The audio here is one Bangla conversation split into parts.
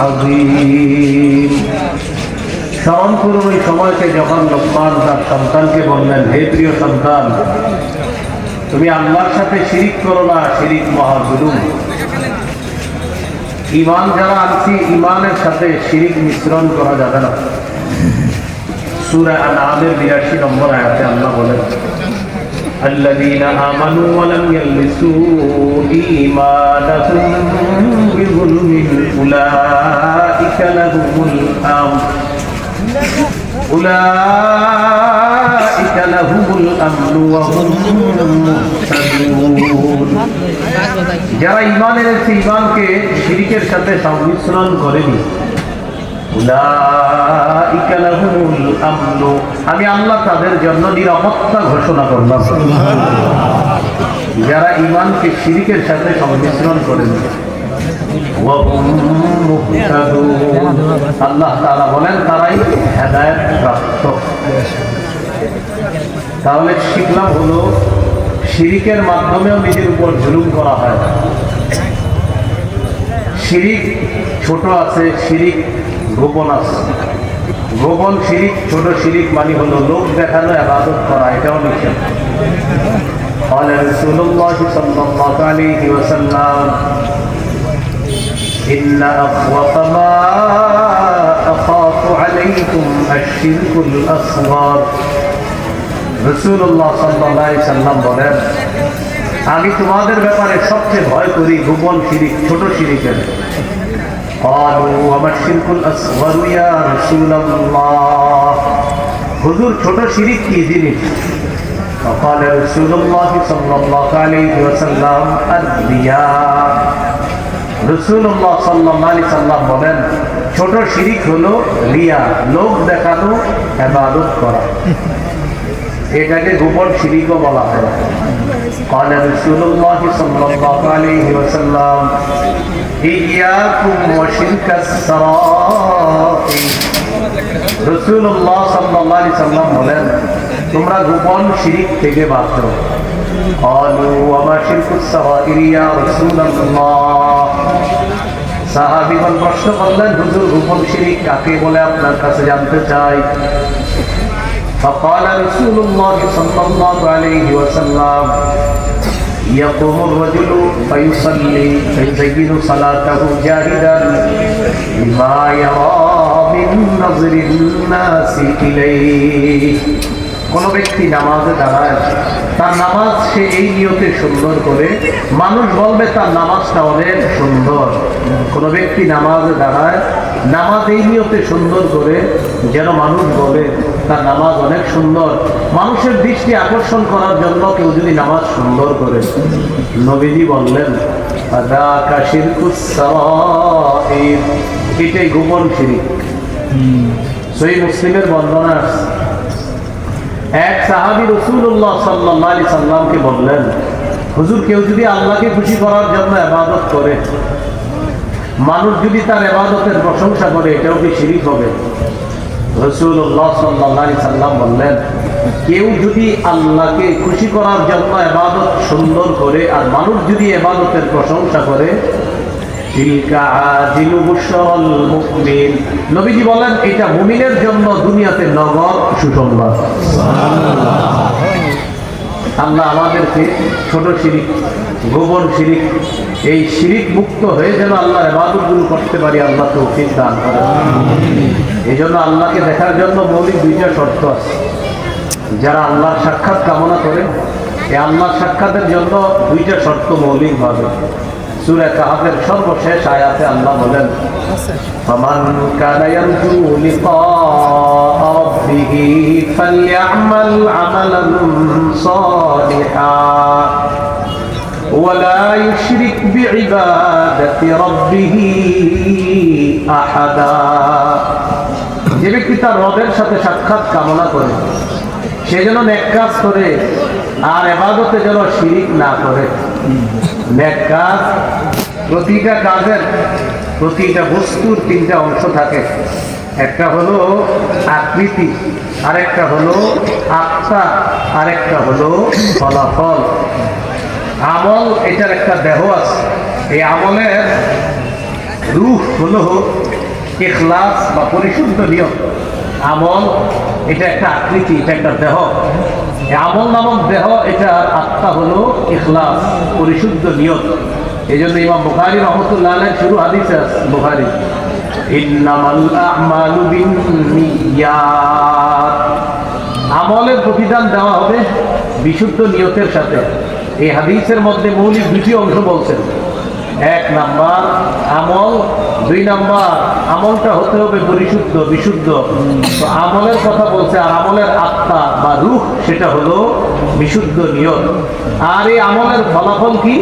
عظيم স্মরণ করুন ওই সময়কে যখন লোকমান তার সন্তানকে বললেন, হে প্রিয় সন্তান, তুমি আল্লাহর সাথে শিরিক করো না, শিরিক মহাজুলুম। ঈমান যারা আনছি, ঈমানের সাথে শিরিক মিশ্রণ করা যাবে না। সূরা আনআমের ৮২ নম্বর আয়াতে আল্লাহ বলেন, الذين آمنوا ولم يلبسوا إيمانهم بظلم أولئك لهم الأمن وهم مهتدون। যারা ঈমান এনেছে, ঈমানকে শিরকের সাথে সংমিশ্রণ করেনি, উলাইকা লাহুমুল আমন, আমি আল্লাহ তাদের জন্য নিরাপত্তা ঘোষণা করলাম। যারা ঈমানকে শিরকের সাথে সংমিশ্রণ করেনি, ওয়া হুম মুহতাদুন, আল্লাহ তাআলা বলেন তারাই হেদায়েত প্রাপ্ত। তাহলে শিখলাম হলো শিরিকের মাধ্যমেও নিজের উপর জুলুম করা হয়। শিরিক ছোট আছে, শিরিক গোপন আছে। গোপন শিরিক, ছোট শিরিক মানে হলো লোক দেখানো ইবাদত করা, এটাও নিষেধ। قال رسول الله صلى الله عليه وسلم إن أخوف ما أخاف عليكم الشرك الأصغر। রাসূলুল্লাহ সাল্লাল্লাহু আলাইহি সাল্লাম বলেন, আমি তোমাদের ব্যাপারে সবচেয়ে ভয় করি গোপন শিরিক, ছোট শিরিকের। قالوا وما الشرك الأصغر يا رسول الله؟ হুজুর ছোট শিরিক কি জিনিস? فقال رسول الله صلى الله عليه وسلم الرياء। রাসূলুল্লাহ সাল্লাল্লাহু আলাইহি সাল্লাম বলেন, ছোট শিরিক হলো রিয়া, লোক দেখানো ইবাদত করা, এটাকে গোপন শিরিকও বলা হয়। قال رسول الله صلى الله عليه وسلم إياكم وشرك السرائر। রাসূলুল্লাহ সাল্লাল্লাহু আলাইহি সাল্লাম বলেন, তোমরা গোপন শিরিক থেকে বাঁচো। قالوا وما شرك السرائر يا رسول الله؟ সাহাবীগণ প্রশ্ন করলেন, হুজুর গোপন শিরিক কাকে বলে আপনার কাছে জানতে চাই। فقال رسول الله صلى الله عليه وسلم يقوم الرجل فيصلي فيزين صلاته جاهدا بما يرى من نظر الناس إليه। কোন ব্যক্তি নামাজে দাঁড়ায়, তার নামাজ সে এই নিয়তে সুন্দর করে, মানুষ বলবে তার নামাজটা অনেক সুন্দর। কোন ব্যক্তি নামাজে দাঁড়ায়, নামাজ এই নিয়তে সুন্দর করে যেন মানুষ বলে তার নামাজ অনেক সুন্দর। মানুষের দৃষ্টি আকর্ষণ করার জন্য কেউ যদি নামাজ সুন্দর করে, নবীজি বললেন যাকা শিরকুস সারাইর, এটাই গোপন শিরিক। সহিহ মুসলিমের বর্ণনা আছে, এক সাহাবী রাসূলুল্লাহ সাল্লাল্লাহু আলাইহি সাল্লামকে বললেন, হুজুর কেউ যদি আল্লাহকে খুশি করার জন্য ইবাদত করে, মানুষ যদি তার ইবাদতের প্রশংসা করে, এটাও কি শিরিক হবে? রাসূলুল্লাহ সাল্লাল্লাহু আলাইহি সাল্লাম বললেন, কেউ যদি আল্লাহকে খুশি করার জন্য ইবাদত সুন্দর করে আর মানুষ যদি ইবাদতের প্রশংসা করে, তিলকা আজিলু বুশরাল মুমিন, নবীজি বলেন এটা মুমিনের জন্য দুনিয়াতে নগদ সুসংবাদ। আল্লাহ আমাদেরকে ছোট শিরিক, গোপন শিরিক, এই শিরিক মুক্ত হয়ে যেন আল্লাহর ইবাদতগুলো করতে পারি, আল্লাহ তৌফিক দান করেন। এই জন্য আল্লাহকে দেখার জন্য মৌলিক দুইটা শর্ত আছে। যারা আল্লাহর সাক্ষাৎ কামনা করে, এই আল্লাহর সাক্ষাতের জন্য দুইটা শর্ত মৌলিক ভাবে। সূরা কাহফের সর্বশেষ আয়াতে আল্লাহ বলেন, ফামান কানা ইয়ারজু লিকা রাব্বিহি ফালইআমাল আমালান সালিহা ওয়া লা ইউশরিক বিইবাদাতি রাব্বিহি আহাদা। যে ব্যক্তি তার রবের সাথে সাক্ষাৎ কামনা করে, সে যেন নেক কাজ করে আর ইবাদতে যেন শিরিক না করে। নেক কাজ, প্রতিটা কাজের, প্রতিটা বস্তুর তিনটা অংশ থাকে। একটা হলো আকৃতি, আরেকটা হলো আত্মা, আরেকটা হলো ফলাফল। আমল, এটার একটা দেহ আছে। এই আমলের রূহ হলো ইখলাস বা পরিশুদ্ধ নিয়ত। আমল এটা একটা আকৃতি, এটা একটা দেহ। আমল নামক দেহ, এটা আত্মা হলো ইখলাস, পরিশুদ্ধ নিয়ত। এই জন্য ইমাম বুখারী রহমতুল্লাহ আলাইহি শুরু হাদিস আছে বুখারী, ইন্নামাল আ'মালু বিন্নিয়াত। আমলের প্রতিদান দেওয়া হবে বিশুদ্ধ নিয়তের সাথে। এই হাদিসের মধ্যে মৌলিক দুটি অংশ বলছেন। এক নাম্বার আমল, দুই নাম্বার আমলটা হতে হবে পরিশুদ্ধ, বিশুদ্ধ। তো আমলের কথা বলছে, আর আমলের আত্মা বা রূহ সেটা হলো বিশুদ্ধ নিয়ত। আর এই আমলের ফলাফল কি,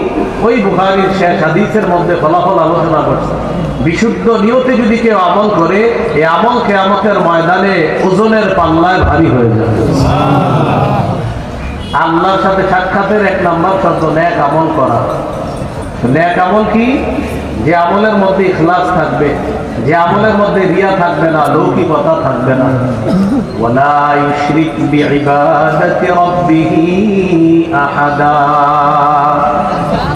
ওই বুখারীর শেষ হাদিসের মধ্যে ফলাফল আলোচনা করছে। বিশুদ্ধ নিয়তে যদি কেউ আমল করে, এই আমল কিয়ামতের ময়দানে ওজনের পাল্লায় ভারী হয়ে যাবে। আল্লাহর সাথে সাক্ষাতের এক নাম্বার শর্ত নেক আমল করা। নেক আমল কি? যে আমলের মধ্যে ইখলাস থাকবে, যে আমলের মধ্যে রিয়া থাকবে না, লৌকিকতা থাকবে না। ওয়ালা ইউশরিক বিইবাদাতি রাব্বিহি আহাদা।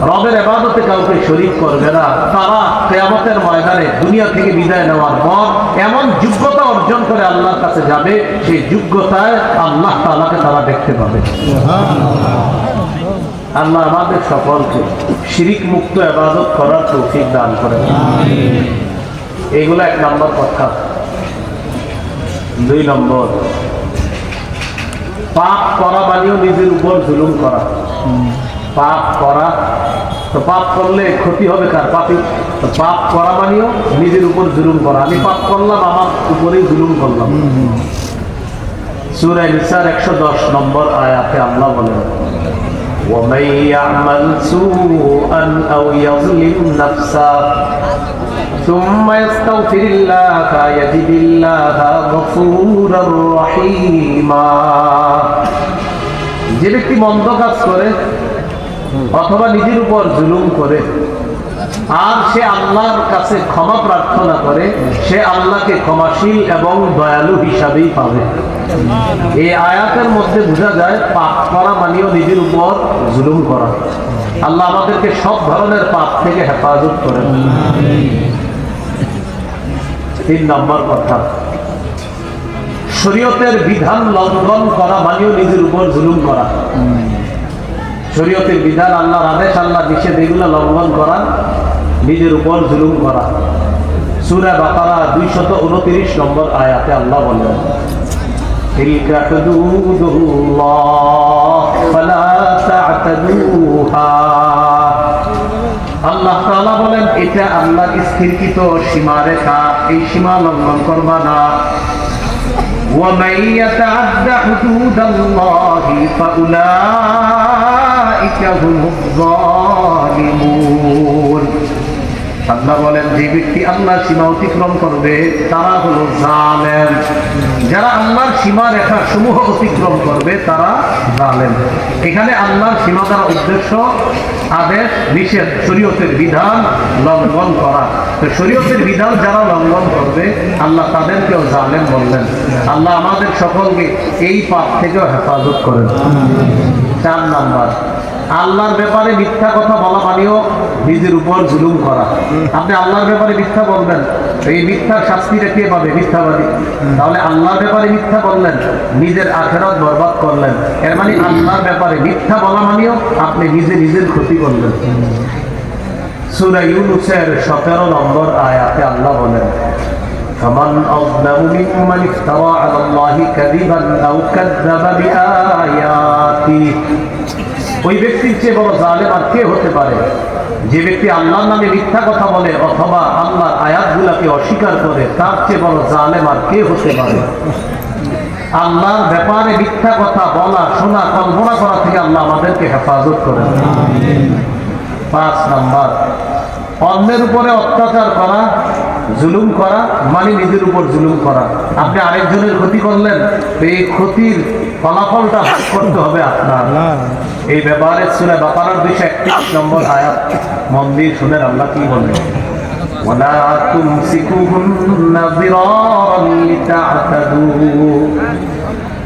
রবের ইবাদতে কাউকে শরীক করবে না। তারা কিয়ামতের ময়দানে দুনিয়া থেকে বিদায় নেওয়ার পর এমন যোগ্যতা অর্জন করে আল্লাহর কাছে যাবে, সেই যোগ্যতায় আল্লাহ তাআলাকে তারা দেখতে পাবে। আল্লাহ আমাদের সকলকে শিরিক মুক্ত ইবাদত করার তৌফিক দান করেন। এইগুলো এক নম্বর কথা। দুই নম্বর, পাপ করা মানেও নিজের উপর জুলুম করা। পাপ করা, তো পাপ করলে ক্ষতি হবে কার? পাপী। তো পাপ করা মানেও নিজের উপর জুলুম করা। আমি পাপ করলাম, আমার উপরেই জুলুম করলাম। সূরা নিসার 110 নম্বর আয়াতে আল্লাহ বলেন, وَمَن يَعْمَلْ سُوءًا أَوْ يَظْلِمْ نَفْسَهُ ثُمَّ يَسْتَغْفِرِ اللَّهَ يَجِدِ اللَّهَ غَفُورًا رَحِيمًا। যে ব্যক্তি মন্দ কাজ করে অথবা নিজের উপর জুলুম করে আর সে আল্লাহর কাছে ক্ষমা প্রার্থনা করে, সে আল্লাহকে ক্ষমাশীল এবং দয়ালু হিসাবেই পাবে। এই আয়াতের মধ্যে বোঝা যায় পাপ করা মানেও নিজের উপর জুলুম করা। আল্লাহ আমাদেরকে সব ধরনের পাপ থেকে হেফাজত করেন। তিন নম্বর কথা, শরীয়তের বিধান লঙ্ঘন করা মানেও নিজের উপর জুলুম করা। শরীয়তের বিধান, আল্লাহর আদেশ, আল্লাহর নিষেধ, এগুলো লঙ্ঘন করা, নিজের উপর জুলুম করা। সূরা বাকারা 229 নম্বর আয়াতে আল্লাহ বলেন, তিলকা হুদুদুল্লাহ ফালা তা'তাদুহা। আল্লাহ তাআলা বলেন, এটা আল্লাহর স্থিরকৃত সীমারেখা, এই সীমা লঙ্ঘন করবা না। وَمَن يَتَعَدَّ حُدُودَ اللَّهِ فَأُولَٰئِكَ هُمُ الظَّالِمُونَ। আল্লাহ বলেন, যে ব্যক্তি আল্লাহর সীমা অতিক্রম করবে তারা হলো জালেম। যারা আল্লাহর সীমা রেখা সমূহ অতিক্রম করবে তারা জালেম। এখানে আল্লাহর সীমা দ্বারা উদ্দেশ্য আদেশ, নিষেধ, শরীয়তের বিধান লঙ্ঘন করা। তো শরীয়তের বিধান যারা লঙ্ঘন করবে আল্লাহ তাদেরকেও জালেম বললেন। আল্লাহ আমাদের সকলকে এই পাপ থেকেও হেফাজত করেন। 4 নাম্বার, আল্লাহর ব্যাপারে মিথ্যা কথা বলা মানেও নিজের উপর জুলুম করা। আপনি আল্লাহর ব্যাপারে মিথ্যা বলবেন, এই মিথ্যার শাস্তিটা কে পাবে? মিথ্যাবাদী। তাহলে আল্লাহর ব্যাপারে মিথ্যা বললেন, নিজের আখিরাত বরবাদ করলেন। এর মানে আল্লাহর ব্যাপারে মিথ্যা বলা মানেও আপনি নিজের ক্ষতি করলেন। সূরা ইউনূসের 17 নম্বর আয়াতে আল্লাহ বলেন, فمن أظلم ممن افترى على الله كذبا أو كذب بآياته। ওই ব্যক্তির চেয়ে বড় জালেম আর কে হতে পারে যে ব্যক্তি আল্লাহর নামে মিথ্যা কথা বলে অথবা আল্লাহর আয়াতগুলোকে অস্বীকার করে? তার চেয়ে বড় জালেম আর কে হতে পারে? আল্লাহর ব্যাপারে মিথ্যা কথা বলা, শোনা, কল্পনা করা থেকে আল্লাহ আমাদেরকে হেফাজত করেন। 5 নাম্বার, অন্যের উপরে অত্যাচার করা, জুলুম করা মানে নিজের উপর জুলুম করা। আপনি আরেকজনের ক্ষতি করলেন, এই ক্ষতির ফলাফলটা ভোগ করতে হবে আপনার। এই ব্যাপারে সূরা বাকারার 231 নম্বর আয়াত মন দিয়ে শুনেন আল্লাহ কি বলেন, ওয়ালা তুমসিকুহুন্না যিরারান লিতা'তাদু।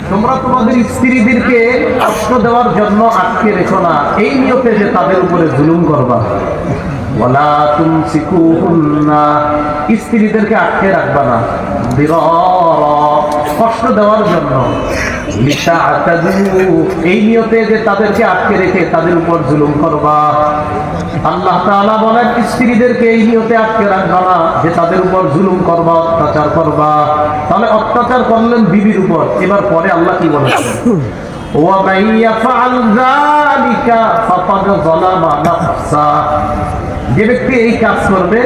তোমরা তোমাদের স্ত্রীদেরকে কষ্ট দেওয়ার জন্য আটকে রেখো না, এই নিয়তে যে তাদের উপরে জুলুম করবা। ওয়ালা তুমসিকুহুন্না, স্ত্রীদেরকে আটকে রাখবা না, দিরারা, কষ্ট দেওয়ার জন্য, লিতা'তাদু, এই নিয়তে যে তাদেরকে আটকে রেখে তাদের উপর জুলুম করবা। আল্লাহ তাআলা বলেন স্ত্রীদেরকে এই নিয়তে আটকে রাখবা না যে তাদের উপর জুলুম করবা, অত্যাচার করবা। তাহলে অত্যাচার করলেন বিবির উপর, এবার পরে আল্লাহ কি বলেছেন? وَمَن يَفْعَلْ ذَلِكَ فَقَدْ ظَلَمَ نَفْسَهُ, যে ব্যক্তি এই কাজ করবে,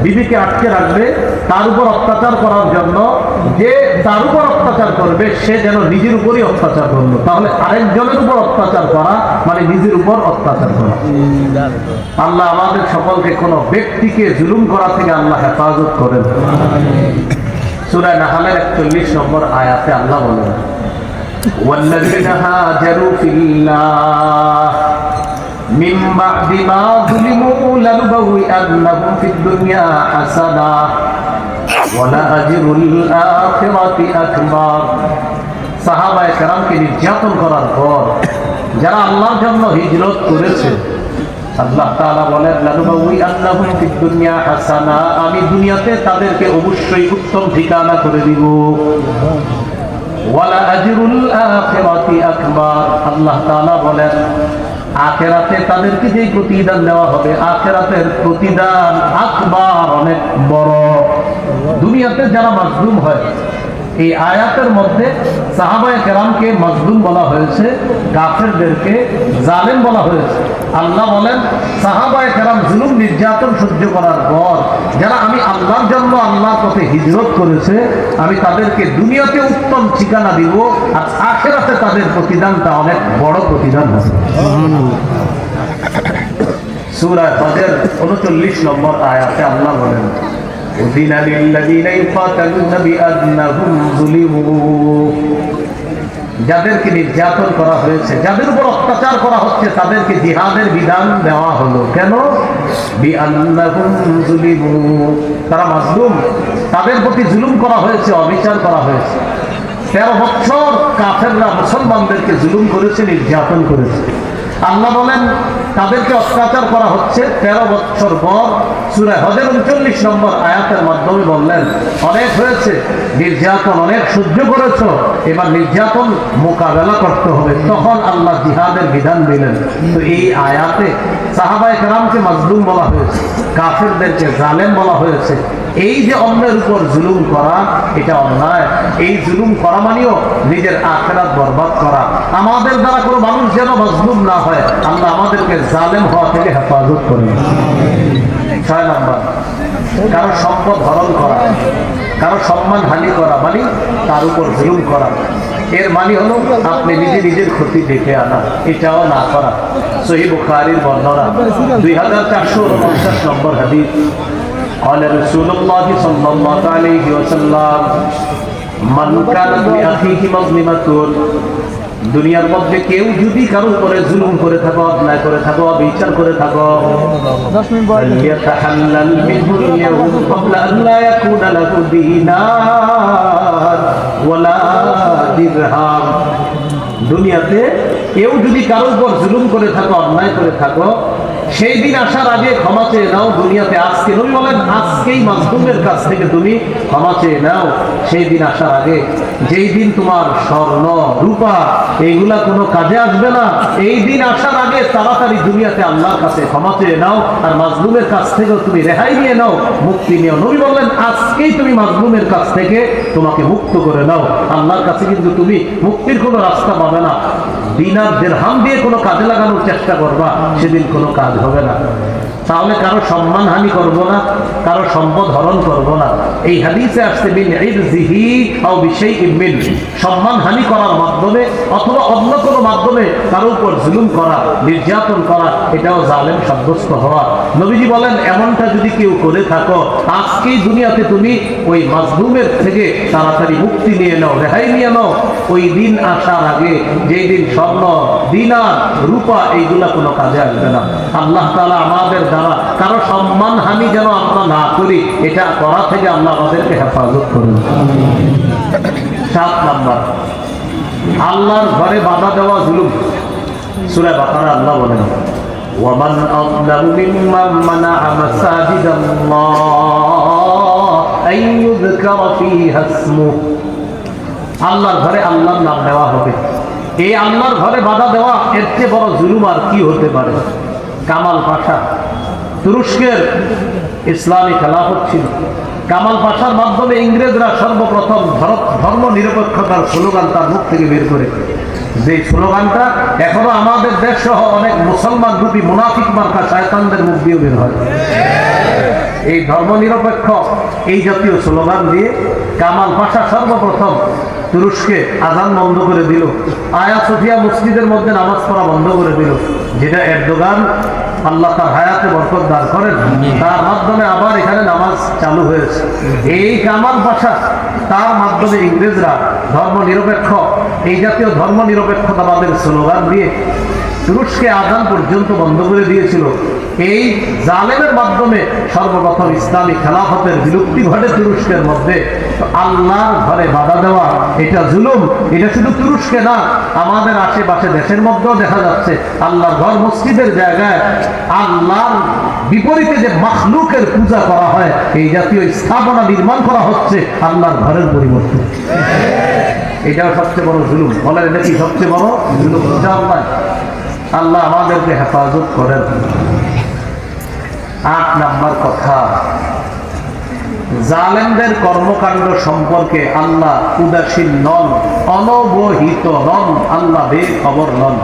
বিবিকে আটকে রাখবে তার উপর অত্যাচার করার জন্য, যে তার উপর অত্যাচার করবে সে যেন নিজের উপরই অত্যাচার করলো। তাহলে আরেকজনের উপর অত্যাচার করা মানে নিজের উপর অত্যাচার করা। আল্লাহ আমাদের সকলকে কোনো ব্যক্তিকে জুলুম করা থেকে আল্লাহ হেফাজত করেন। সূরা নাহলের 41 নম্বর আয়াতে আল্লাহ বলেন, والذين هاجروا في الله من بعد ما ظلموا لنبوئنهم في الدنيا حسنة ولأجر الآخرة أكبر। সাহাবায়ে কেরামকে নির্যাতন করার পর যারা আল্লাহর জন্য হিজরত করেছে, আল্লাহ তাআলা বলেন লানুবাউইআন্নাহুম ফিদ দুনিয়া হাসানা, আমি দুনিয়াতে তাদেরকে অবশ্যই উত্তম ঠিকানা করে দিব। ওয়ালা আজরুল আখিরাতি আকবার, আল্লাহ তাআলা বলেন আখিরাতে তাদেরকে যে প্রতিদান দেওয়া হবে, আখিরাতের প্রতিদান আকবার, অনেক বড়। দুনিয়াতে যারা মাজলুম হয়, এই আয়াতের মধ্যে সাহাবায়ে কেরামকে মাজলুম বলা হয়েছে, কাফেরদেরকে জালেম বলা হয়েছে। আল্লাহ বলেন সাহাবায়ে কেরাম জুলুম নির্যাতন সহ্য করার পর যারা আমি আল্লাহর জন্য আল্লাহর পথে হিজরত করেছে, আমি তাদেরকে দুনিয়াতে উত্তম ঠিকানা দিব, আর আখিরাতে তাদের প্রতিদানটা অনেক বড় প্রতিদান হবে। সূরা ফাজর 39 নম্বর আয়াতে আল্লাহ বলেন উযিন লিল্লাযীনা ইউকাতালুনা বিআন্নাহুম যুলিমু, যাদেরকে নির্যাতন করা হয়েছে, যাদের উপর অত্যাচার করা হচ্ছে, তাদেরকে জিহাদের বিধান দেওয়া হলো। কেন? বিআন্নাহুম যুলিমু, তারা মাজলুম, তাদের প্রতি জুলুম করা হয়েছে, অবিচার করা হয়েছে। 13 বছর কাফেররা মুসলমানদেরকে জুলুম করেছে, নির্যাতন করেছে। আল্লাহ বলেন তাদেরকে অত্যাচার করা হচ্ছে 13 বছর পর। সূরা হজের 39 নম্বর আয়াতের মাধ্যমে বললেন অনেক হয়েছে নির্যাতন, অনেক সহ্য করেছো, এবার নির্যাতন মোকাবেলা করতে হবে। তখন আল্লাহ জিহাদের বিধান দিলেন। তো এই আয়াতে সাহাবায়ে কেরামকে মাজলুম বলা হয়েছে, কাফেরদেরকে জালেম বলা হয়েছে। এই যে অন্যের উপর জুলুম করা, এটা অন্যায়। এই জুলুম করা মানেও নিজের আখিরাত বরবাদ করা। আমাদের দ্বারা কোনো মানুষ যেন মাজলুম না হয়, আল্লাহ আমাদেরকে জালেম হওয়া থেকে হেফাজত করেন। 6 নাম্বার, কারো সম্পদ হরণ করা, কারো সম্মান হানি করা মানে তার উপর জুলুম করা। এর মানে হলো আপনি নিজের ক্ষতি ডেকে আনা, এটাও না করা। সহিহ বুখারীর বর্ণনা 2450 নম্বর হাদিস, قال رسول الله صلى الله عليه وسلم من كانت لأخيه مظلمة, দুনিয়ার মধ্যে কেউ যদি কারো উপরে জুলুম করে থাকো, অন্যায় করে থাকো, বিচার করে থাকো, ফালইয়াতাহাল্লাল মিনহুল ইয়াউম ক্বাবলা আন লা ইয়াকুনা লাহু দীনার ওয়ালা দিরহাম। দুনিয়াতে কেউ যদি কারো উপর জুলুম করে থাকো, অন্যায় করে থাকো, সেই দিন আসার আগে ক্ষমা চেয়ে নাও। দুনিয়াতে আজকে, নবী বলেন আজকেই মাজলুমের কাছ থেকে তুমি ক্ষমা চেয়ে নাও, সেই দিন আসার আগে। যেই দিন তোমার স্বর্ণ রূপা এইগুলা কোনো কাজে আসবে না, এই দিন আসার আগে তাড়াতাড়ি দুনিয়াতে আল্লাহর কাছে ক্ষমা চেয়ে নাও, আর মাজলুমের কাছ থেকেও তুমি রেহাই নিয়ে নাও, মুক্তি নিও। নবী বললেন আজকেই তুমি মাজলুমের কাছ থেকে তোমাকে মুক্ত করে নাও। আল্লাহর কাছে কিন্তু তুমি মুক্তির কোনো রাস্তা পাবে না। দিনার দিরহাম দিয়ে কোনো কাজে লাগানোর চেষ্টা করবা, সেদিন কোনো কাজ হবে না। তাহলে কারো সম্মান হানি করবো না, কারো সম্পদ হরণ করবো না। এই হাদিসে আসছে বিল ইরজিহি আও বিশাইইন মিন, সম্মান হানি করার মাধ্যমে অথবা অন্য কোনো মাধ্যমে কারো উপর জুলুম করা, নির্যাতন করা, এটাও জালেম সাব্যস্ত হওয়া। নবীজি বলেন এমনটা যদি কেউ করে থাকো, আজকেই দুনিয়াতে তুমি ওই মাজলুমের থেকে তাড়াতাড়ি মুক্তি নিয়ে নাও, রেহাই নিয়ে নাও। ওই দিন আসার আগে, যেই দিন স্বর্ণ দিনার রূপা এইগুলা কোনো কাজে আসবে না। আল্লাহ তাআলা আমাদের দ্বারা কারো সম্মান হানি যেন আমরা না করি, এটা করা থেকে আল্লাহ আমাদেরকে হেফাজত করুন। 7 নাম্বার, আল্লাহর ঘরে বাধা দেওয়া জুলুম। সূরা বাকারা আল্লাহ বলেন ومن أظلم ممن منع مساجد الله أن يذكر فيها اسمه আল্লাহর ঘরে আল্লাহর নাম দেওয়া হবে। এই আল্লাহর ঘরে বাধা দেওয়া এর চেয়ে বড় জুলুম আর কি হতে পারে? কামাল পাশা তুরস্কের ইসলামী খেলাফত ছিল। কামাল পাশার মাধ্যমে ইংরেজরা সর্বপ্রথম ধর্ম নিরপেক্ষতার স্লোগান তার মুখ থেকে বের করে, যে স্লোগানটা এখনো আমাদের দেশ সহ অনেক মুসলমান রূপী মুনাফিক মার্কা শয়তানদের মুখ দিয়ে বের হয়। এই ধর্ম নিরপেক্ষ এই জাতীয় স্লোগান দিয়ে কামাল পাশা সর্বপ্রথম তুরস্কে আজান বন্ধ করে দিল, আয়া সোফিয়া মসজিদের মধ্যে নামাজ পড়া বন্ধ করে দিল, যেটা এরদোগান আল্লাহ তার হায়াতে বরকত দান করেন, তার মাধ্যমে আবার এখানে নামাজ চালু হয়েছে। এই কামাল পাশা তার মাধ্যমে ইংরেজরা ধর্ম নিরপেক্ষ এই জাতীয় ধর্ম নিরপেক্ষতাবাদের স্লোগান দিয়ে তুরস্কে আজান পর্যন্ত বন্ধ করে দিয়েছিল। এই জালেমের মাধ্যমে সর্বপ্রথম ইসলামী খেলাফতের বিলুপ্তি ঘটে তুরস্কের মধ্যে। আল্লাহর ঘরে বাধা দেওয়া এটা জুলুম। এটা শুধু তুরস্কে না, আমাদের আশেপাশে দেশের মধ্যেও দেখা যাচ্ছে আল্লাহর ঘর মসজিদের জায়গায় আল্লাহর বিপরীতে যে মাখলুকের পূজা করা হয়, এই জাতীয় স্থাপনা নির্মাণ করা হচ্ছে আল্লাহর ঘরের পরিবর্তে। এটাও সবচেয়ে বড় জুলুম। বলেন এটা কি সবচেয়ে বড় জুলুম? আল্লাহ আমাদেরকে হেফাজত করেন। ৮ নাম্বার কথা, জালেমদের কর্মকাণ্ড সম্পর্কে আল্লাহ উদাসীন নন, অনবহিত নন, আল্লাহ বেখবর নন।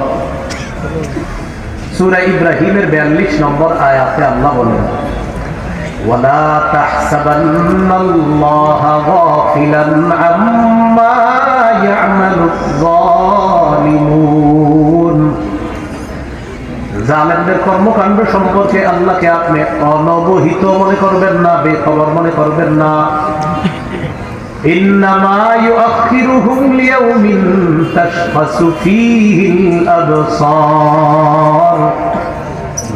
সূরা ইব্রাহিমের ৪২ নম্বর আয়াতে আল্লাহ বলেন, ওয়ালা তাহসাবান্নাল্লাহা গাফিলান আম্মা ইয়া'মালুয যালিমুন। জালেমদের কর্মকাণ্ড সম্পর্কে আল্লাহকে আপনি অনবহিত মনে করবেন না, বেখবর মনে করবেন না। ইন্নামা ইউআখিরুহুম লিয়াউমিন তাশখাসু ফীহিল আবসার।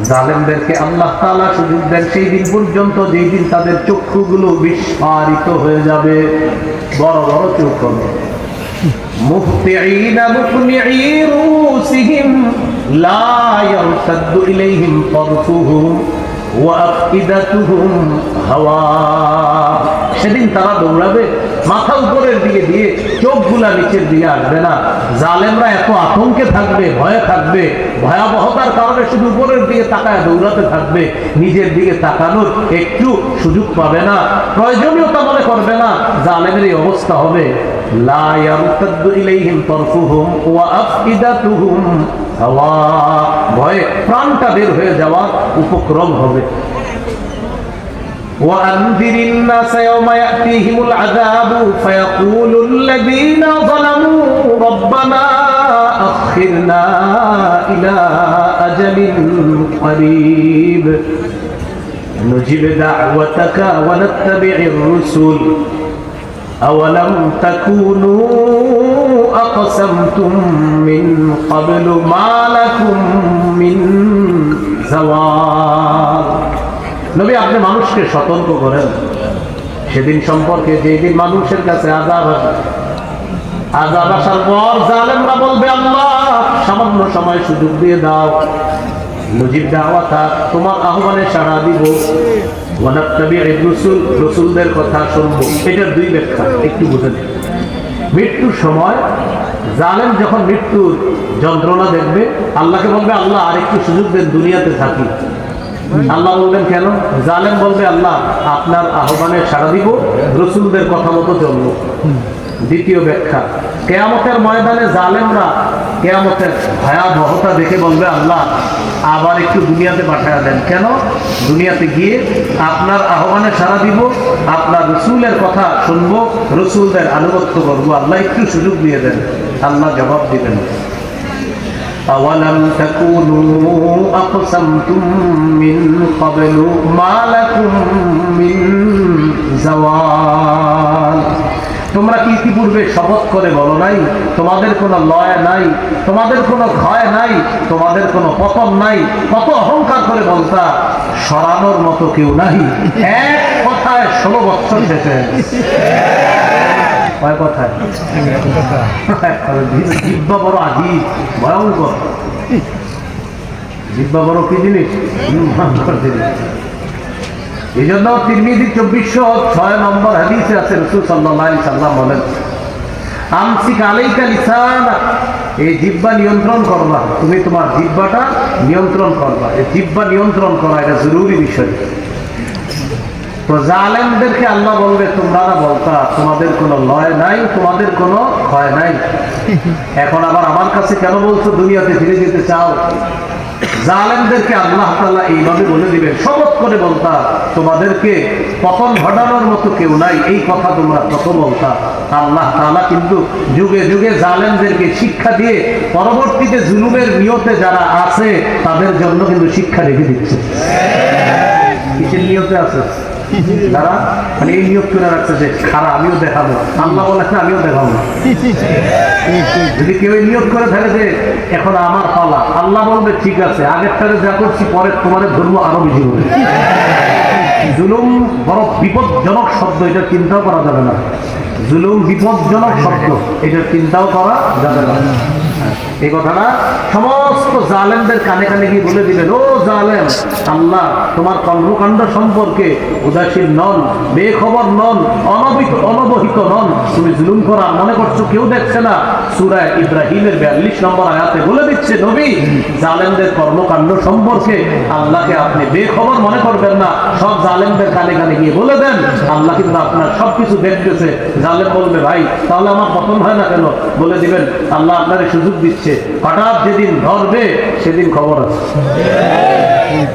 জালেমদেরকে আল্লাহ তাআলা সুযোগ দেন সেই দিন পর্যন্ত, যেই দিন তাদের চক্ষুগুলো বিস্ফারিত হয়ে যাবে, বড় বড় চোখ হবে। মুহতিঈনা মুকনিঈ রুসিহিম লা ইয়ারতাদ্দু ইলাইহিম তারফুহুম ওয়া আফইদাতুহুম হাওয়া। সেদিন তারা দৌড়াবে মাথা উপরের দিকে দিয়ে, চোখগুলা নিচের দিকে আসবে না। জালেমরা এত আতঙ্কে থাকবে, ভয়ে থাকবে, ভয়াবহতার কারণে শুধু উপরের দিকে তাকায় দৌড়াতে থাকবে, নিজের দিকে তাকানোর একটু সুযোগ পাবে না, প্রয়োজনীয়তা মনে করবে না। জালেমের এই অবস্থা হবে, লা ইয়ারতাদ্দু ইলাইহিম তারফুহুম ওয়া আফইদাতুহুম হাওয়া। ভয়ে প্রাণটা বের হয়ে যাওয়ার উপক্রম হবে। وأنذر الناس يوم يأتيهم العذاب فيقول الذين ظلموا ربنا أخرنا إلى أجل قريب نجب دعوتك ونتبع الرسل أولم تكونوا أقسمتم من قبل ما لكم من زوال। নবী আপনি মানুষকে সতর্ক করেন সেদিন সম্পর্কে, যেদিন মানুষের কাছে আযাব আসবে। আযাব আসার পর জালেমরা বলবে, আল্লাহ সামান্য সময় সুযোগ দিয়ে দাও, নজিব দাওয়াতা তোমার আহ্বানে সাড়া দিব, ওয়া নাত্তাবি'র রাসূল রাসূলদের কথা শুনবো। এটার দুই ব্যাখ্যা একটু বুঝে নিন। মৃত্যুর সময় জালেম যখন মৃত্যুর যন্ত্রণা দেখবে, আল্লাহকে বলবে, আল্লাহ আরেকটু সুযোগ দেন, দুনিয়াতে থাকি। আল্লাহ বলবেন কেন? জালেম বলবে, আল্লাহ আপনার আহ্বানে সাড়া দিব, রসুলদের কথা মতো চলবো। দ্বিতীয় ব্যাখ্যা, কিয়ামতের ময়দানে জালেমরা কিয়ামতের ভয়াবহতা দেখে বলবে, আল্লাহ আবার একটু দুনিয়াতে পাঠায়া দেন। কেন? দুনিয়াতে গিয়ে আপনার আহ্বানে সাড়া দিব, আপনার রসুলের কথা শুনবো, রসুলদের আনুগত্য করবো, আল্লাহ একটু সুযোগ দিয়ে দেন। আল্লাহ জবাব দিবেন, أولم تكونوا أقسمتم من قبل ما لكم من زوال। তোমরা কি ইতিপূর্বে শপথ করে বলো নাই তোমাদের কোনো লয় নাই, তোমাদের কোনো ক্ষয় নাই, তোমাদের কোনো পতন নাই? কত অহংকার করে বলতা, সরানোর মতো কেউ নাই। এক কথায় 16 বছর শেষ হয়ে গেছে। কয় কথায়? জিহ্বা বড় আজীব, ভয়ঙ্কর। জিহ্বা বড় কি জিনিস, ভয়ঙ্কর জিনিস। এই জন্য তিরমিজি 2406 নম্বর হাদিসে আছে রাসূল সাল্লাল্লাহু আলাইহি সাল্লাম বলেন, আমসিক আলাইকা লিসানাক, এই জিহ্বা নিয়ন্ত্রণ করবা, তুমি তোমার জিহ্বাটা নিয়ন্ত্রণ করবা। এই জিহ্বা নিয়ন্ত্রণ করা এটা জরুরি বিষয়। তো জালেমদেরকে আল্লাহ বলবে, তোমরা না বলতা তোমাদের কোনো লয় নাই, তোমাদের কোনো ক্ষয় নাই, এখন আবার আমার কাছে কেন বলছো দুনিয়াতে ফিরে যেতে চাও? জালেমদেরকে আল্লাহ তাআলা এইভাবে বলে দিবেন, শপথ করে বলতা তোমাদেরকে পতন ঘটানোর মতো কেউ নাই, এই কথা তোমরা কত বলতা। আল্লাহ তাআলা কিন্তু যুগে যুগে জালেমদেরকে শিক্ষা দিয়ে পরবর্তীতে জুলুমের নিয়তে যারা আছে তাদের জন্য কিন্তু শিক্ষা রেখে দিচ্ছে। কিসের নিয়তে আছে তারা? মানে এই নিয়োগ করে রাখছে যে খারাপ আমিও দেখাবো, আল্লাহ বলেছে আমিও দেখাবো। যদি কেউ নিয়োগ করে থাকে যে এখন আমার পালা, আল্লাহ বলবে ঠিক আছে, আগেরটারে যা করছি পরে তোমার ধর্ম আরো বেশি হবে। জুলুম বড় বিপজ্জনক শব্দ, এটা চিন্তাও করা যাবে না। জুলুম বিপজ্জনক শব্দ, এটা চিন্তাও করা যাবে না। এই কথাটা সমস্ত জালেমদের কানে কানে গিয়ে বলে দিবেন, ও জালেম, আল্লাহ তোমার কর্মকাণ্ড সম্পর্কে উদাসীন নন, বেখবর নন, অনবহিত নন। তুমি জুলুম করা মনে করছো কেউ দেখছে না। সূরা ইব্রাহিমের 42 নম্বর আয়াতে বলে দিচ্ছে, নবী জালেমদের কর্মকাণ্ড সম্পর্কে আল্লাহকে আপনি বেখবর মনে করবেন না। সব জালেমদের কানে কানে গিয়ে বলে দেন, আল্লাহ কিন্তু আপনার সবকিছু দেখতেছে। জালেম বলবে, ভাই তাহলে আমার পতন হয় না কেন? বলে দিবেন, আল্লাহ আপনার সুযোগ দিচ্ছে, হঠাৎ যেদিন ধরবে সেদিন খবর আছে।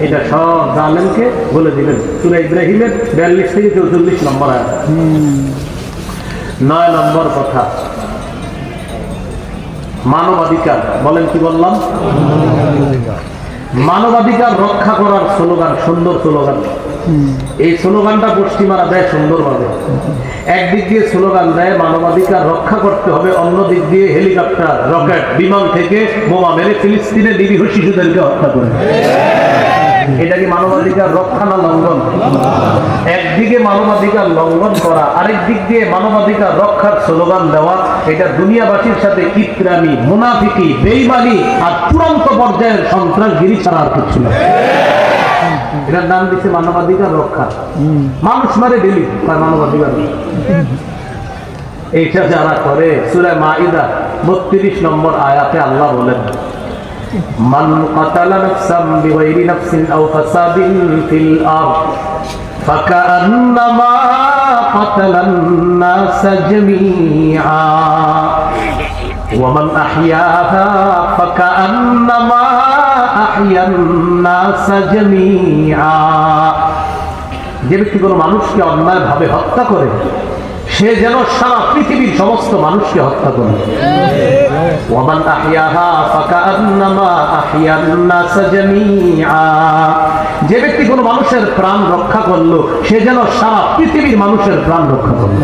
এটা সব জালেমকে বলে দিবেন। সূরা ইব্রাহিমের 42 থেকে 44 নম্বর আয়াত। 9 নম্বর কথা, মানবাধিকার। বলেন কি বললাম? মানবাধিকার রক্ষা করার স্লোগান, সুন্দর স্লোগান। এই স্লোগানটা পশ্চিমারা দেয় সুন্দরভাবে। একদিক দিয়ে স্লোগান দেয় মানবাধিকার রক্ষা করতে হবে, অন্য দিক দিয়ে হেলিকপ্টার, রকেট, বিমান থেকে বোমা মেরে ফিলিস্তিনে নিরীহ শিশুদেরকে হত্যা করে। এটা কি মানবাধিকার রক্ষা না লঙ্ঘন? একদিকে মানবাধিকার লঙ্ঘন করা, আরেক দিক দিয়ে মানবাধিকার রক্ষার স্লোগান দেওয়া, এটা দুনিয়াবাসীর সাথে ইতরামি, মুনাফিকি, বেঈমানি আর চূড়ান্ত পর্যায়ের সন্ত্রাসগিরি ছাড়া আর কিছু না। এটার নাম দিচ্ছে মানবাধিকার রক্ষা। মানুষ মারে ডেলি, তার মানবাধিকার। এইটা যারা করে, সূরা মাইদা 32 নম্বর আয়াতে আল্লাহ বলেন, মান কাতালা নাফসান বিগাইরি নাফসিন আও ফাসাদিন ফিল আরদ ফাকান্নামা কাতালান নাস জামিআ ওয়া মান আহইয়াহা ফাকান্নামা আহইয়ান নাস জামিআ। যে ব্যক্তি কোনো মানুষকে অন্যায়ভাবে হত্যা করে, সে যেন সারা পৃথিবীর সমস্ত মানুষকে হত্যা করে। ওয়ামান আহইয়াহা ফাকান্নামা আহইয়ান নাস জামিআ। যে ব্যক্তি কোনো মানুষের প্রাণ রক্ষা করলো, সে যেন সারা পৃথিবীর মানুষের প্রাণ রক্ষা করলো।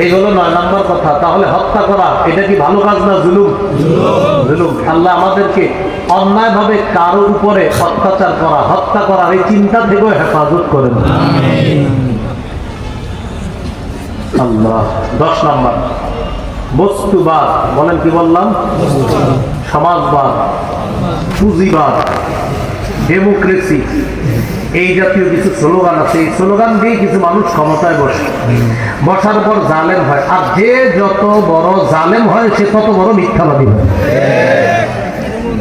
এই হলো 9 নম্বর কথা। তাহলে হত্যা করা এটা কি ভালো কাজ না জুলুম? জুলুম। আল্লাহ আমাদেরকে অন্যায়ভাবে কারো উপরে অত্যাচার করা, হত্যা করা এই চিন্তা থেকেও হেফাজত করেন। আল্লাহ। 10 নম্বর, বস্তুবাদ। বলেন কি বললাম? সমাজবাদ, পুঁজিবাদ, ডেমোক্রেসি, এই জাতীয় কিছু স্লোগান আছে। এই স্লোগান দিয়ে কিছু মানুষ ক্ষমতায় বসে, বসার পর জালেম হয়। আর যে যত বড় জালেম হয় সে তত বড় মিথ্যাবাদী হয়।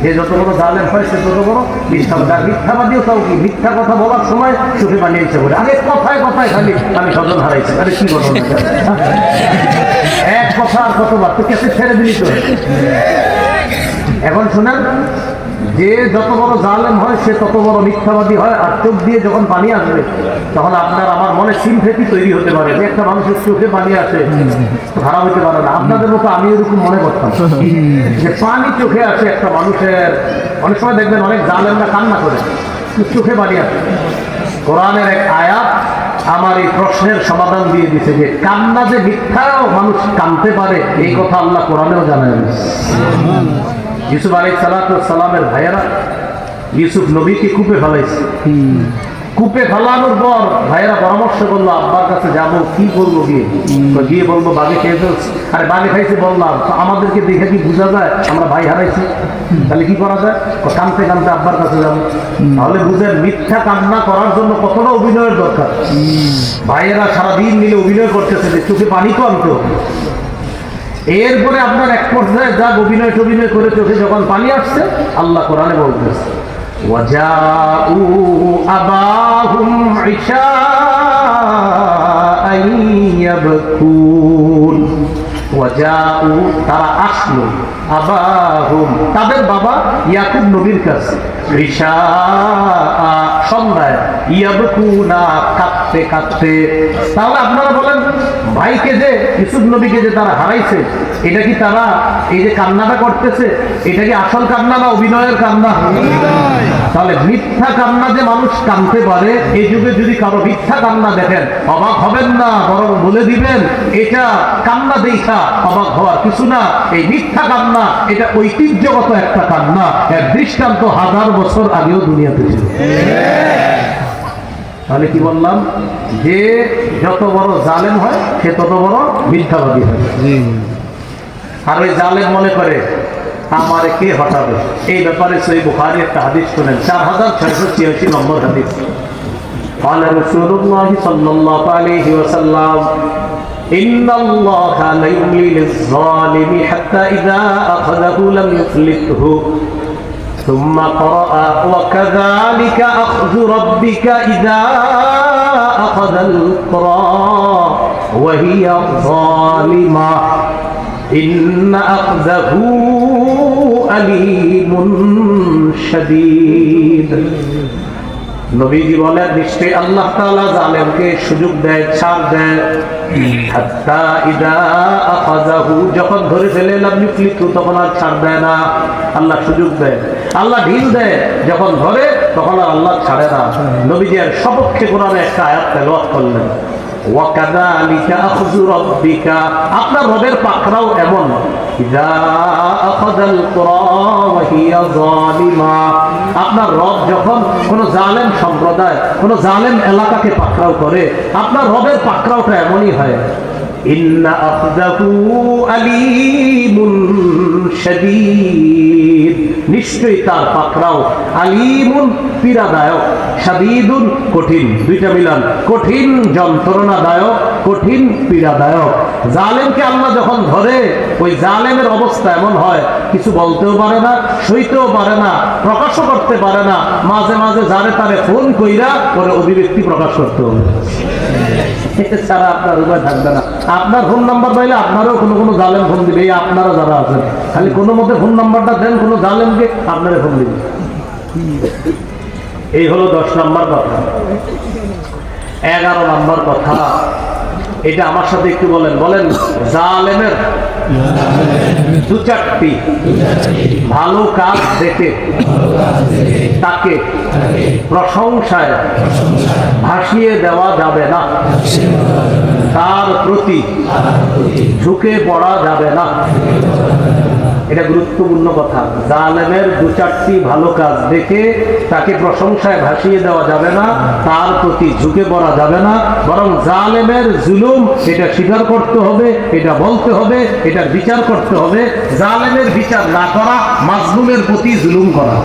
যে যত বড় জালেম হয় সে তত বড় মিথ্যাবাদী। আর মিথ্যাবাদীও তাও কি, মিথ্যা কথা বলার সময় চোখে বানিয়েছে বলে আগে কথায় কথায় খালি আমি স্বজন হারাইছি। আরে কি ঘটনা? এক কথা আর কতবার তো কেসে ছেড়ে দিলি তো। এখন শোনেন, যে যত বড় জালেম হয় সে তত বড় মিথ্যাবাদী হয়। আর চোখ দিয়ে যখন পানি আসবে তখন আপনার আমার মনে সিম্পেথি তৈরি হতে পারে যে একটা মানুষের চোখে পানি আসে, খারাপ হতে পারে না। আপনাদের মতো আমি এরকম মনে করতাম যে পানি চোখে আসে একটা মানুষের। অনেক সময় দেখবেন অনেক জালেমরা কান্না করে, চোখে পানি আসে। কোরআনের এক আয়াত আমার এই প্রশ্নের সমাধান দিয়ে দিছে যে কান্না যে মিথ্যাও মানুষ কানতে পারে, এই কথা আল্লাহ কোরআনেও জানায়। ইউসুফ আলাইহিস সালামের ভাইয়েরা ইউসুফ নবীকে কূপে ফেলাইছে। কূপে ফেলানোর পর ভাইয়েরা পরামর্শ করলো আব্বার কাছে যাবো, কি করবো গিয়ে? গিয়ে বলবো বাঘে খেয়ে ফেলছে। আরে বাঘে খাইছে বললাম, আমাদেরকে দেখে কি বোঝা যায় আমরা ভাই হারাইছি? তাহলে কি করা যায়? কানতে কানতে আব্বার কাছে যাবো। তাহলে বুঝেন মিথ্যা কান্না করার জন্য কতটা অভিনয়ের দরকার। ভাইয়েরা সারাদিন মিলে অভিনয় করতেছে যে চোখে পানি তো আনতে হবে। এরপরে আপনার এক পর্যায়ে যা অভিনয় টভিনয় করে চোখে যখন পানি আসছে, আল্লাহ কোরআনে বলতেছে وَجَاءُوا أَبَاهُمْ عِشَاءً يَبْكُونَ وَجَاءُوا তারা আসলো আবাহুম তাদের বাবা ইয়াকুব নবীর কাছে সন্ধ্যায় ইয়াবকুনা কাঁদতে কাঁদতে। তাহলে আপনারা বলেন ভাইকে যে ইউসুফ নবীকে যে তারা হারাইছে, এটা কি তারা এই যে কান্নাটা করতেছে, এটা কি আসল কান্না না অভিনয়ের কান্না? তাহলে মিথ্যা কান্না যে মানুষ কাঁদতে পারে, এই যুগে যদি কারো মিথ্যা কান্না দেখেন অবাক হবেন না, বরং বলে দিবেন এটা কান্না দেখা অবাক হওয়ার কিছু না। এই মিথ্যা কান্না এটা ঐতিহ্যগত একটা কান্না, এর দৃষ্টান্ত 1000 বছর আগেও দুনিয়াতে ছিল। তাহলে কি বললাম? যে যত বড় জালেম হয় সে তত বড় মিথ্যাবাদী হয়। আর ওই জালেম মনে করে আমারে কে হটাবে। এই ব্যাপারে সহিহ বুখারী একটা হাদিস শুনেন, 4686 নম্বর হাদিস। قال رسول الله صلى الله عليه وسلم إن الله لا يملي للظالم حتى إذا أخذه لم يفلته ثم قرأ وكذلك أخذ ربك إذا أخذ القرى وهي ظالمة إن أخذه أليم شديد। নবীজি বলেন নিশ্চয়ই আল্লাহ তাআলা জালেমকে সুযোগ দেয়, ছাড় দেয়, হাত্তা ইদা আখাযাহু যখন ধরে ফেলে লাম ইউফলিতু তখন আর ছাড় দেয় না। আল্লাহ সুযোগ দেয়, আল্লাহ ঢিল দেয়, যখন ধরে তখন আর আল্লাহ ছাড়ে না। নবীজি এর সপক্ষে কোরআনে একটা আয়াত তেলাওয়াত করলেন, ওয়াকাযালিকা আখযু রাব্বিকা আপনার রবের পাকড়াও এমন, ইযা আখাযাল কুরা ওয়া হিয়া যালিমা আপনার রব যখন কোন জালেম সম্প্রদায় কোন জালেম এলাকাকে পাকড়াও করে, আপনার রবের পাকড়াওটা এমনই হয়। ইন্না আখযাহু আলীমুন শাদীদ নিশ্চয়ই তার পাকড়াও আলীমুন পীড়াদায়ক, শাদীদুন কঠিন, দুইটা মিলান, কঠিন যন্ত্রণাদায়ক, কঠিন পীড়াদায়ক। জালেমকে আল্লাহ যখন ধরে ওই জালেমের অবস্থা এমন হয় কিছু বলতেও পারে না, সইতেও পারে না, প্রকাশও করতে পারে না। মাঝে মাঝে যারে তারে ফোন কইরা করে অভিব্যক্তি প্রকাশ করতে হবে, ছাড়া আপনার উপায় থাকবে না। আপনার ফোন নাম্বার পাইলে আপনারও কোনো কোনো জালেম ফোন দিবে। এই আপনারা যারা আছেন খালি কোনো মতে ফোন নাম্বারটা দেন কোনো জালেমকে, আপনারা ফোন দিবে। এই হলো 10 নম্বর কথা। 11 নম্বর কথা, এটা আমার সাথে একটু বলেন। বলেন জালেমের 2-4টি ভালো কাজ দেখে তাকে প্রশংসায় ভাসিয়ে দেওয়া যাবে না, তার প্রতি ঝুঁকে পড়া যাবে না। এটা গুরুত্বপূর্ণ কথা। জালেমের 2-4টি ভালো কাজ দেখে তাকে প্রশংসায় ভাসিয়ে দেওয়া যাবে না, তার প্রতি ঝুঁকে পড়া যাবে না, বরং জালেমের জুলুম এটা স্বীকার করতে হবে, এটা বলতে হবে, এটার বিচার করতে হবে। জালেমের বিচার না করা মাজলুমের প্রতি জুলুম করা।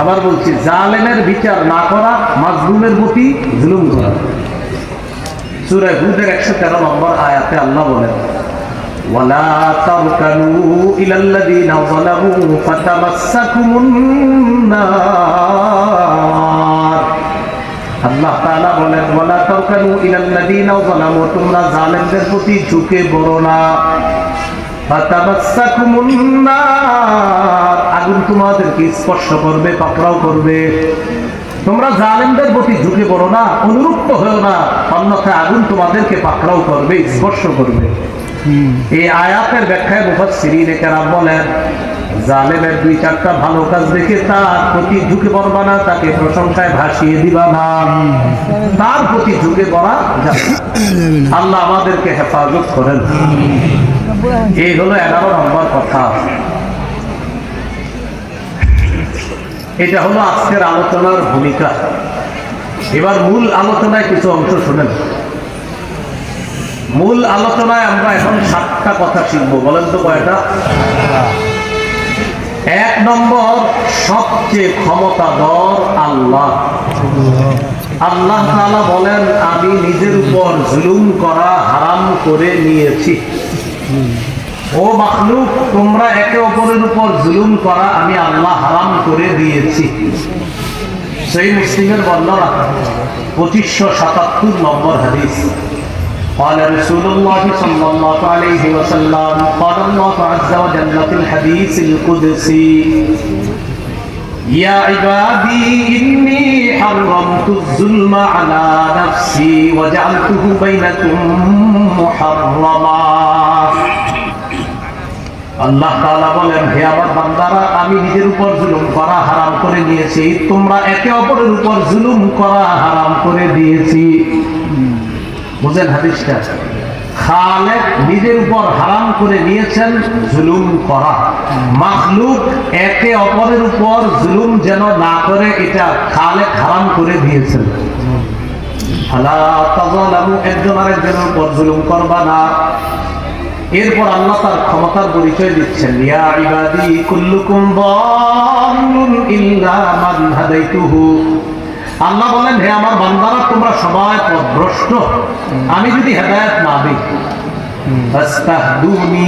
আবার বলছি, জালেমের বিচার না করা মাজলুমের প্রতি জুলুম করা। সূরা হুদের 113 নম্বর আয়াতে আল্লাহ বলেন, ওয়ালা তারকানু ইলাল্লাযীনা যালামু ফাতামাসসাকুমুন নার। আল্লাহ তাআলা বলেন, ওয়ালা তারকানু ইলাল্লাযীনা যালামু তোমরা জালেমদের প্রতি ঝুঁকে পড়ো না, ফাতামাসসাকুমুন নার আগুন তোমাদেরকে স্পর্শ করবে, পাকড়াও করবে। তোমরা জালেমদের প্রতি ঝুঁকে পড়ো না, অনুরুপ্ত হও না, অন্যথায় আগুন তোমাদেরকে পাকড়াও করবে, স্পর্শ করবে। এই আয়াতের ব্যাখ্যায় মুফাসসিরিনে কেরাম বলেন, জালেমের 2-4টা ভালো কাজ দেখে তার প্রতি ঝুঁকে পড়বা না, তাকে প্রশংসায় ভাসিয়ে দিবা না, তার প্রতি ঝুঁকে পড়া যাবে না। আল্লাহ আমাদেরকে হেফাজত করেন। এই হলো 11 নম্বর কথা। এটা হলো আজকের আলোচনার ভূমিকা। এবার মূল আলোচনায় কিছু অংশ শুনেন। মূল আলোচনায় আমরা এখন 7টা কথা শিখবো। বলেন তো কয়টা? 1 নম্বর, সবচেয়ে ক্ষমতাধর আল্লাহ। আল্লাহ তাআলা বলেন, আমি নিজের উপর জুলুম করা হারাম করে নিয়েছি। ও মাখলুক, তোমরা একে অপরের উপর জুলুম করা আমি আল্লাহ হারাম করে দিয়েছি। সেই মুসলিমের বর্ণনা 2577 নম্বর হাদিস। قال رسول الله صلى الله عليه وسلم قال الله عز وجل في الحديث القدسي يا عبادي إني حرمت الظلم على نفسي وجعلته بينكم محرما। আল্লাহ তাআলা বলেন, হে আমার বান্দারা, আমি নিজের উপর জুলুম করা হারাম করে দিয়েছি, তোমরা একে অপরের উপর জুলুম করা হারাম করে দিয়েছি। বুঝেন হাদিসটা? খালেক নিজের উপর হারাম করে নিয়েছেন জুলুম করা। মাখলুক একে অপরের উপর জুলুম যেন না করে, এটা খালেক হারাম করে দিয়েছেন। ফালা তাযালামু, একজন আরেকজনের উপর জুলুম করবা না। এরপর আল্লাহ তার ক্ষমতার পরিচয় দিচ্ছেন, ইয়া ইবাদি কুল্লুকুম দাল্লুন ইল্লা মান হাদাইতুহু। আল্লাহ বলেন, হে আমার বান্দারা, তোমরা সবাই পথভ্রষ্ট, আমি যদি হেদায়েত না দিই। ফাস্তাহদুনি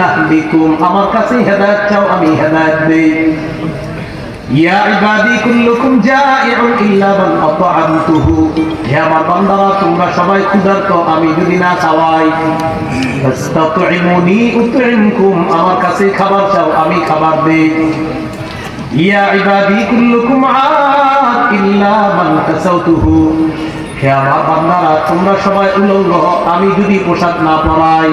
আহদিকুম, আমার কাছে হেদায়েত চাও, আমি হেদায়েত দেই। ইয়া ইবাদি কুল্লুকুম জাইউন ইল্লা মান আত'আমতুহু, হে আমার বান্দারা, তোমরা সবাই ক্ষুধার্ত, আমি যদি না খাওয়াই। ফাস্তাত'ইমুনি উত'ইমকুম, আমার কাছে খাবার চাও, আমি খাবার দেই। ইয়া ইবাদি কুল্লুকুম আত ইল্লা মান কাসাউতুহু, হে আমার বান্দারা, তোমরা সবাই উলঙ্গ, আমি যদি পোশাক না পরাই।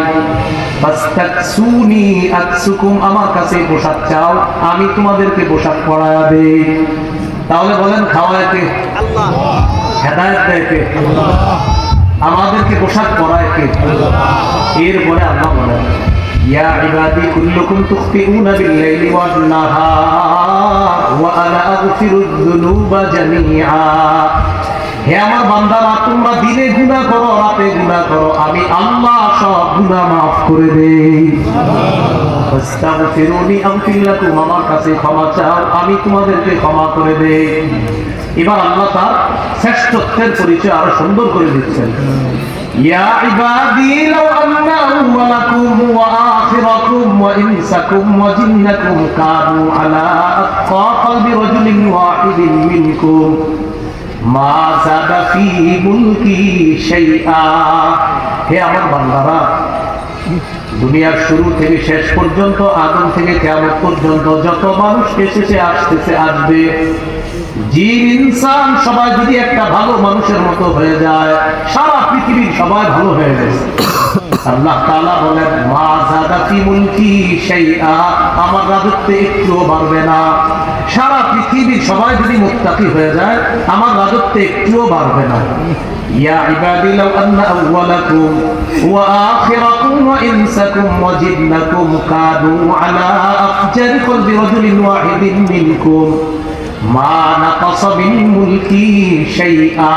ফাস্তাকসুনি আকসুকুম, আমার কাছে পোশাক চাও, আমি তোমাদেরকে পোশাক পরায়া দেই। তাহলে বলেন, খাওয়ায় কে? আল্লাহ। হেদায়েত দেয় কে? আল্লাহ। আমাদেরকে পোশাক পরায় কে? আল্লাহ। এরপরে আল্লাহ বলেন, ইয়া ইবাদি কুল্লুকুম তুখতিউনা বিল-লাইলি ওয়ান-নাহার ওয়া আনা আগফিরুয যুনুবা জামিআ, হে আমার বান্দারা, তোমরা দিনে গুনাহ করো, রাতে গুনাহ করো, আমি আল্লাহ সব গুনাহ maaf করে দেই। ফাস্তাগফিরুনি আগফির লাকুম, আমার কাছে ক্ষমা চাও, আমি তোমাদেরকে ক্ষমা করে দেই। এবার আল্লাহ তার শ্রেষ্ঠত্বের পরিচয় আরো সুন্দর করে দিচ্ছেন। ইয়া ইবাদি লাউ আন্না আউওয়ালাকুম ওয়া আখিরাকুম ওয়া ইনসাকুম ওয়া জিন্নাকুম কানু আলা আতকা কলবি রাজুলিন ওয়াহিদিন মিনকুম মা যাদা ফি মুলকি শাইআ, হে আমার বান্দারা, দুনিয়ার শুরু থেকে শেষ পর্যন্ত, আদম থেকে কিয়ামত পর্যন্ত যত মানুষ এসেছে, আসতেছে, আসবে, জিন ইনসান সবাই যদি একটা ভালো মানুষের মতো হয়ে যায়, সারা পৃথিবীর সবাই ভালো হয়ে গেছে। আল্লাহ তাআলা বলেন, মা যাদা ফি মুলকি শাইআ, আমার রাজত্বে একটুও বাড়বে না। সারা পৃথিবীর সবাই যদি মুত্তাকি হয়ে যায়, আমার রাজত্বে একটুও বাড়বে না। ইয়া ইবাদি লাউ আন্না আউওয়ালাকুম ওয়া আখিরাকুম ওয়া ইনসাকুম ওয়া জিন্নাকুম কানু আলা আফজারি কলবি রাজুলিন ওয়াহিদিন মিনকুম মা নাকাসা মিন মুলকি শাইআ,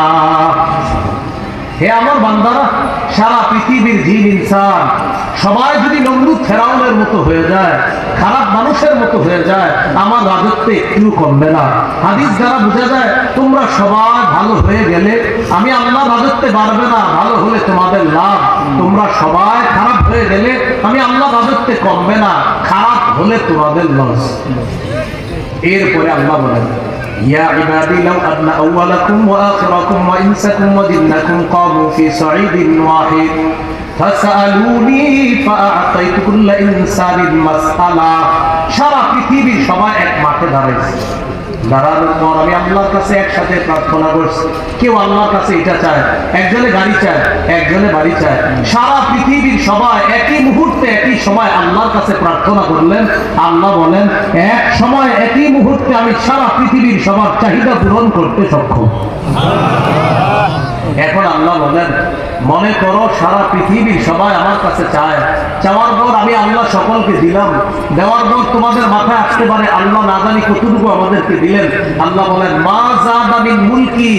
হে আমার বান্দারা, সারা পৃথিবীর জিন ইনসান সবাই যদি নমরুদ ফেরাউনের মতো হয়ে যায়, খারাপ মানুষের মতো হয়ে যায়, আমার রাজত্বে একটু কমবে না। হাদিস দ্বারা বোঝা যায়, তোমরা সবাই ভালো হয়ে গেলে আমি আল্লাহ রাজত্বে বাড়বে না, ভালো হলে তোমাদের লাভ। তোমরা সবাই খারাপ হয়ে গেলে আমি আল্লাহ রাজত্বে কমবে না, খারাপ হলে তোমাদের লস। এরপরে আল্লাহ বলেন, ইয়া ইবাদি লাউ আন্না আউওয়ালাকুম ওয়া আখিরাকুম ওয়া ইনসাকুম ওয়া জিন্নাকুম কামু ফি সাঈদিন ওয়াহিদ ফাসআলুনি ফাআতাইতু কুল্লা ইনসানিন মাসআলা, সারা পৃথিবীর সবাই এক মাঠে দাঁড়াইছে, দাঁড়ানোর পর আমি আল্লাহর কাছে একসাথে প্রার্থনা করছি। কেউ আল্লাহর কাছে এটা চায়, একজনে গাড়ি চায়, একজনে বাড়ি চায়, সারা পৃথিবীর সবাই একই মুহূর্তে একই সময় আল্লাহর কাছে প্রার্থনা করলেন। আল্লাহ বলেন, এক সময় একই মুহূর্তে আমি সারা পৃথিবীর সবার চাহিদা পূরণ করতে সক্ষম। এখন আল্লাহ বলেন, মনে করো সারা পৃথিবীর সবাই আমার কাছে চায়, চাওয়ার পর আমি আল্লাহ সকলকে দিলাম, দেওয়ার পর তোমাদের মাথায় আসতে পারে আল্লাহ না জানি কতটুকু আমাদেরকে দিলেন। আল্লাহ বলেন মা যাদা মিন মুলকি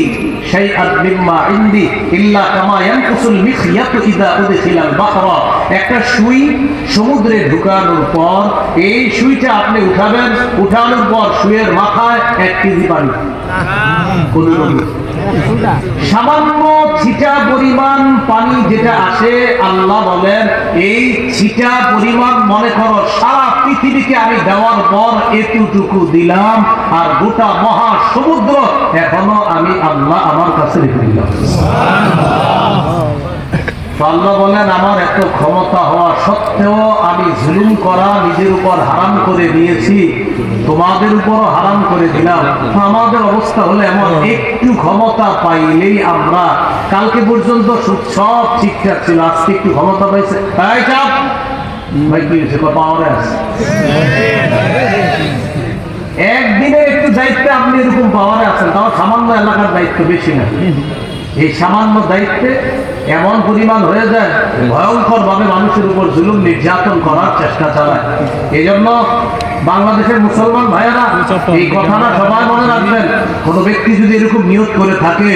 শাইআন মিম্মা ইনদি ইল্লা কামা ইয়ানকুসুল মিখয়াতু ইযা উদখিলাল বাহরা। একটা সুই সমুদ্রে ঢুকানোর পর এই সুইটা আপনি উঠাবেন, উঠানোর পর সুইয়ের মাথায় 1 কেজি পানি, সামান্য ছিটা পরিমাণ পানি যেটা আসে, আল্লাহ বলেন এই ছিটা পরিমাণ মনে করো সারা পৃথিবীকে আমি দেওয়ার পর এতটুকু দিলাম, আর গোটা মহা সমুদ্র এখনো আমি আল্লাহ আমার কাছে রেখে দিলাম। আল্লাহ বলেন আমার এত ক্ষমতা হওয়া সত্ত্বেও আমি জুলুম করা নিজের উপর হারাম করে দিয়েছি, তোমাদের উপরও হারাম করে দিলাম। আমাদের অবস্থা হলে এমন, একটু ক্ষমতা পাইলেই আমরা, কালকে পর্যন্ত সব ঠিকঠাক ছিল, আজকে একটু ক্ষমতা পাইছে ভাই কি হয়েছে, পাওয়ারে আছে, একদিনে একটু দায়িত্বে আপনি এরকম পাওয়ারে আছেন, তাও সামান্য এলাকার দায়িত্ব, বেশি না। এই সামান্য দায়িত্বে এমন পরিমাণ হয়ে যায়, ভয়ঙ্কর ভাবে মানুষের উপর জুলুম নির্যাতন করার চেষ্টা চালায়। এই জন্য বাংলাদেশের মুসলমান ভাইয়েরা এই কথাটা সবাই মনে রাখবেন, কোন ব্যক্তি যদি এরকম নিয়ত করে থাকে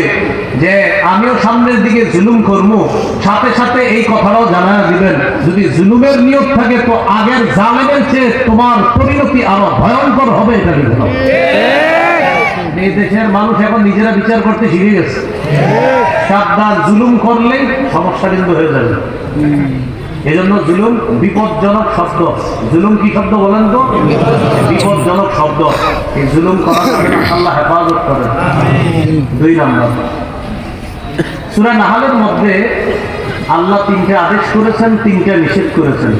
যে আমিও সামনের দিকে জুলুম করবো, সাথে সাথে এই কথাটাও জানা দিবেন, যদি জুলুমের নিয়ত থাকে তো আগের জালেমের চেয়ে তোমার পরিণতি আরো ভয়ঙ্কর হবে, এটা লিখে নাও। এই দেশের মানুষ এখন নিজেরা বিচার করতে শিখে গেছে, সাবধান, জুলুম করলেই সমস্যা কিন্তু হয়ে যাবে। এই জন্য জুলুম বিপজ্জনক শব্দ। জুলুম কি শব্দ বলেন তো? বিপজ্জনক শব্দ। এই জুলুম করার জন্য আল্লাহ হেফাজত করেন। 2 নম্বর, সূরা নাহলের মধ্যে আল্লাহ 3টে আদেশ করেছেন, 3টে নিষেধ করেছেন।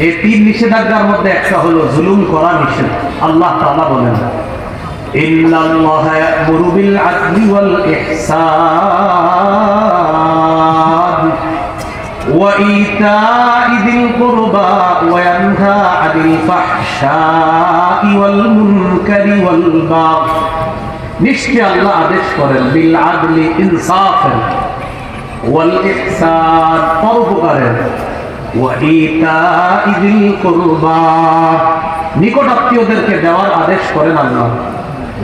এই 3 নিষেধাজ্ঞার মধ্যে একটা হলো জুলুম করা নিষেধ। আল্লাহ তাআলা বলেন ইন্নাল্লাহা ইয়া'মুরু বিল আদলি ওয়াল ইহসান ওয়া ইতা'i যিল কুরবা ওয়া ইয়ানহা 'আনিল ফাহশা'i ওয়াল মুনকারি ওয়াল বাগই। নিশ্চয় আল্লাহ আদেশ করেন বিল আদলি, ইনসাফের, ওয়াল ইহসান, পরোপকারের, ওয়া ইতা'i যিল কুরবা, নিকট আত্মীয়দেরকে দেওয়ার আদেশ করেন আল্লাহ,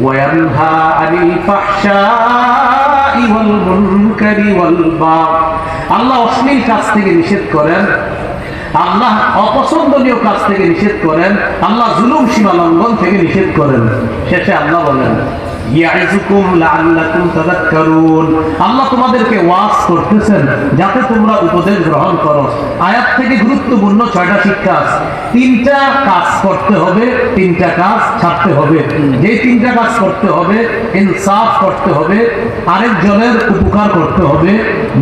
ওয়ায়ানহা আনিল ফাহশাই ওয়াল মুনকারি ওয়াল বাগই। আল্লাহ অশ্লীল কাজ থেকে নিষেধ করেন, আল্লাহ অপছন্দনীয় কাজ থেকে নিষেধ করেন, আল্লাহ জুলুম সীমা লঙ্ঘন থেকে নিষেধ করেন। শেষে আল্লাহ বলেন ইয়াইযুকুম লাআল্লাকুম তাযাক্কারুন, আল্লাহ তোমাদেরকে ওয়াজ করতেছেন যাতে তোমরা উপদেশ গ্রহণ করো। আয়াত থেকে গুরুত্বপূর্ণ 6টা শিক্ষা আছে। 3টা কাজ করতে হবে, 3টা কাজ ছাড়তে হবে। যে 3টা কাজ করতে হবে, ইনসাফ করতে হবে, আরেকজনের উপকার করতে হবে,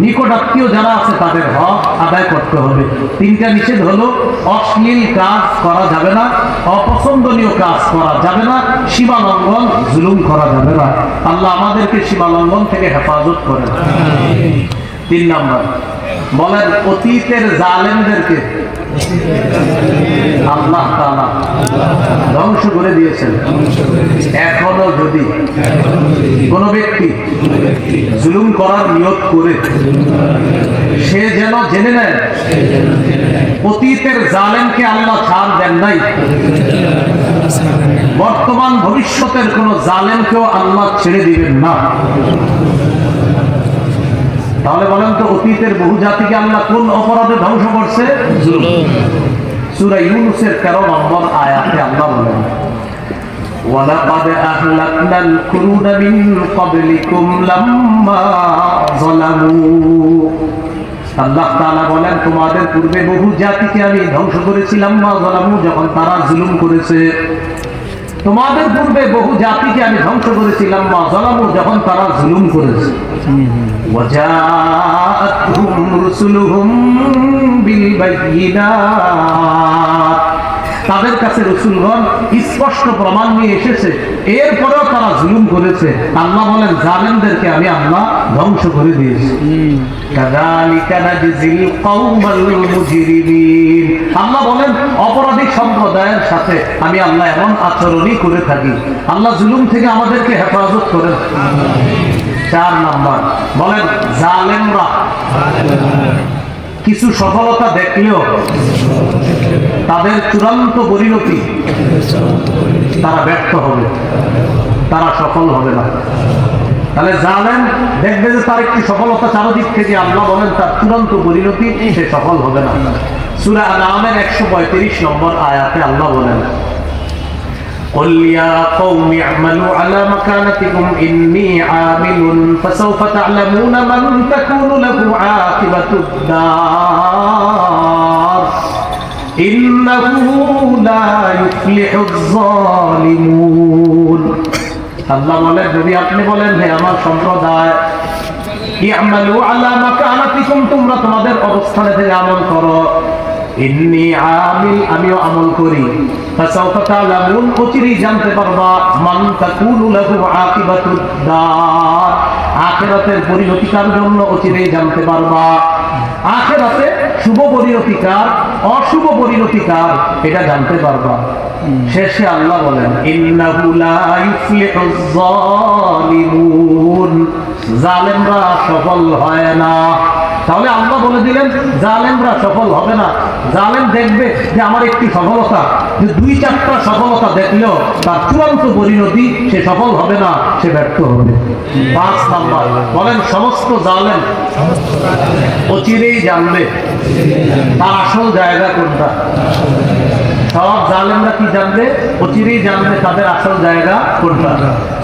নিকট আত্মীয় যারা আছে তাদের হক আদায় করতে হবে। 3টা নিষেধ হলো অশ্লীল কাজ করা যাবে না, অপছন্দনীয় কাজ করা যাবে না, সীমা লঙ্ঘন জুলুম করা যাবে না। আল্লাহ আমাদেরকে সীমা লঙ্ঘন থেকে হেফাজত করেন। 3 নম্বর বলেন অতীতের জালেমদেরকে আল্লাহ তাআলা ধ্বংস করে দিয়েছেন। এখনো যদি কোনো ব্যক্তি জুলুম করার নিয়ত করে, সে যেন জেনে নেয় অতীতের জালেমকে আল্লাহ ছাড় দেন নাই, বর্তমান ভবিষ্যতের কোন জালেমকেও আল্লাহ ছেড়ে দিবেন না। তাহলে বলেন তো অতীতের বহু জাতিকে আল্লাহ কোন অপরাধে ধ্বংস করছে? জুলুম। সূরা ইউনূসের 13 নম্বর আয়াতে আল্লাহ বলেন ওয়ালাকাদ আহলাকনাল কুরুনা মিন ক্বাবলিকুম লাম্মা যালামু। আল্লাহ তাআলা বলেন তোমাদের পূর্বে বহু জাতিকে আমি ধ্বংস করেছিলাম, মা যালামু, যখন তারা জুলুম করেছে। তোমাদের পূর্বে বহু জাতিকে আমি ধ্বংস করেছিলাম, মা যালামু, যখন তারা জুলুম করেছে। ওয়াজাআতহুম রুসুলুহুম বিল বায়িনাত, তাদের কাছে রাসূলগণ স্পষ্ট প্রমাণ নিয়ে এসেছে, এরপরেও তারা জুলুম করেছে। আল্লাহ বলেন জালেমদেরকে আমি আল্লাহ ধ্বংস করে দিয়েছি। কাযালিকা নাজজিল কওমাল মুজরিমিন। আল্লাহ বলেন অপরাধী সম্প্রদায়ের সাথে আমি আল্লাহ এমন আচরণই করে থাকি। আল্লাহ জুলুম থেকে আমাদেরকে হেফাজত করেন। 4 নাম্বার বলেন জালেমরা কিছু সফলতা দেখলেও তাদের চূড়ান্ত পরিণতি তারা ব্যর্থ হবে, তারা সফল হবে না। তাহলে জালেম দেখবে যে তার একটি সফলতা চারদিক থেকে, আল্লাহ বলেন তার চূড়ান্ত পরিণতি সে সফল হবে না। সূরা আনআমের 135 নম্বর আয়াতে আল্লাহ বলেন قل يا قوم اعملوا على مكانتكم إني عامل فسوف تعلمون من تكون له عاقبة الدار إنه لا يفلح الظالمون। আল্লাহ বলেন যদি আপনি বলেন হে আমার সম্প্রদায়, ইয়ামালু আলা মাকানাতিকুম, তোমরা তোমাদের অবস্থানে থেকে আমল করো, ইন্নী আমিল, আমিও আমল করি, ফাসাউফা তা'লামুন, অচিরেই জানতে পারবা, মান তাকুনু লাহু আকিবাতুদ দার, আখিরাতের পরিণতি কার জন্য অচিরেই জানতে পারবা। আখিরাতে শুভ পরিণতি কার, অশুভ পরিণতি কার, এটা জানতে পারবা। শেষে আল্লাহ বলেন ইন্নাহু লা ইফলিহুজ যালিমুন, জালেমরা সফল হয় না। তাহলে আল্লাহ বলে দিলেন জালেমরা সফল হবে না। জালেম দেখবে যে আমার একটি সফলতা, যে 2-4টা সফলতা দেখলেও তার চূড়ান্ত পরিণতি সে সফল হবে না, সে ব্যর্থ হবে। 5 নাম্বার বলেন সমস্ত জালেম অচিরেই জানবে তার আসল জায়গা কোনটা। সব জালেমরা কি জানবে? অচিরেই জানবে তাদের আসল জায়গা কোনটা।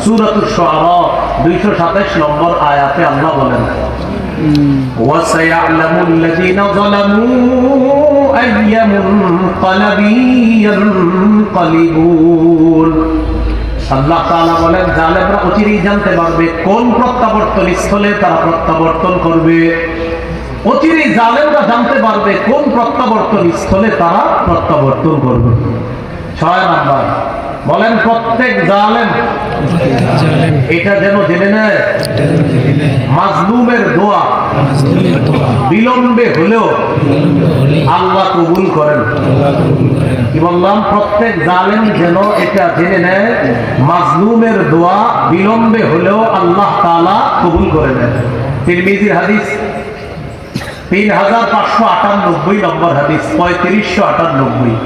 সূরাতুশ শুআরা 227 নম্বর আয়াতে আল্লাহ বলেন وَسَيَعْلَمُ الَّذِينَ ظَلَمُوا أَيَّ مُنقَلَبٍ يَنقَلِبُونَ। আল্লাহ তাআলা বলেন জালেমরা অচিরেই জানতে পারবে কোন প্রত্যাবর্তন স্থলে তারা প্রত্যাবর্তন করবে। অচিরেই জালেমরা জানতে পারবে কোন প্রত্যাবর্তন স্থলে তারা প্রত্যাবর্তন করবে। 6 নাম্বার বলেন প্রত্যেক জালেম এটা যেন জেনে নেয় মাজলুমের দোয়া বিলম্বে হলেও আল্লাহ কবুল করেন। কি বললাম? প্রত্যেক জালেম যেন এটা জেনে নেয় মাজলুমের দোয়া বিলম্বে হলেও আল্লাহ তাআলা কবুল করে নেন। তিরমিজির হাদিস 3598 নম্বর হাদিস, 3598।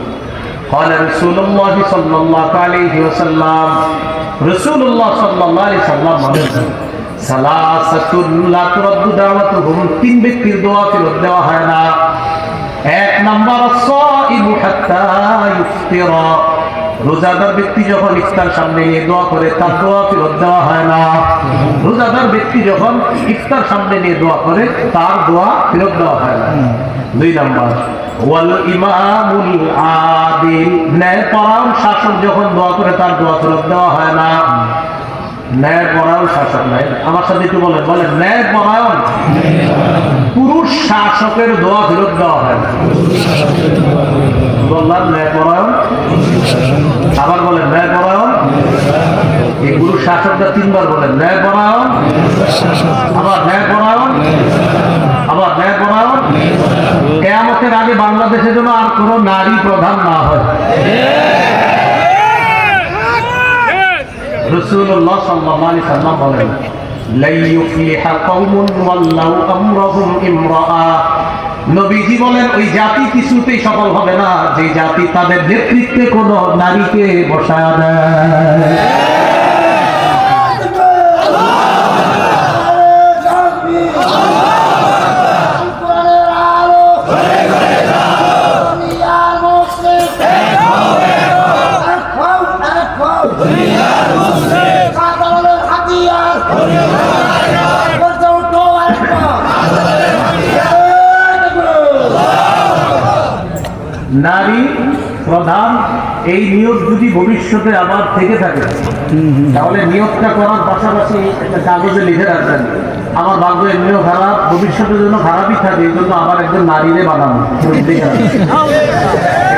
قال رسول الله صلى الله عليه وسلم, রাসূলুল্লাহ সাল্লাল্লাহু আলাইহি সাল্লাম বলেন সালাসাতুন লা তুরাদ্দু দাওয়াতুহুম, 3 ব্যক্তির দোয়া ফেরত দেওয়া হয় না। 1 নাম্বার as-সাইমু হাত্তা ইফতিরা, রোজাদার ব্যক্তি যখন ইফতার সামনে নিয়ে দোয়া করে তার দোয়া ফেরত দেওয়া হয় না। রোজাদার ব্যক্তি যখন ইফতার সামনে নিয়ে দোয়া করে তার দোয়া ফেরত দেওয়া হয় না। 2 নাম্বার ওয়াল ইমামুল আদিল, ন্যায়পরায়ণ শাসক যখন দোয়া করে তার দোয়া ফেরত দেওয়া হয় না। ন্যায়পরায়ণ শাসক নাই, আমার সাথে একটু বলেন, বলেন ন্যায়পরায়ণ পুরুষ শাসকের দোয়া ফেরত দেওয়া হয় না। বললাম ন্যায়পরায়ণ, আবার বলেন ন্যায়পরায়ণ। এই পুরুষ শাসকটা 3 বার বলেন, ন্যায়পরায়ণ, আবার ন্যায়পরায়ণ, আবার ন্যায়পরায়ণ। কিয়ামতের আগে বাংলাদেশে যেন আর কোন নারী প্রধান না হয়। রাসূলুল্লাহ সাল্লাল্লাহু আলাইহি সাল্লাম বলেন লা ইউফলিহা কওমুন ওয়াল্লাউ আমরাহুম ইমরাআ, নবীজি বলেন ওই জাতি কিছুতেই সফল হবে না যে জাতি তাদের নেতৃত্বে কোন নারীকে বসায় দেয়। নারী প্রধান এই নিয়োগ যদি ভবিষ্যতে আবার থেকে থাকে তাহলে নিয়োগটা করার পাশাপাশি একটা কাগজে লিখে রাখবেন আমার ভাগ্য এমনিও খারাপ, ভবিষ্যতের জন্য খারাপই থাকে, এই জন্য আবার একজন নারীরে বানানো।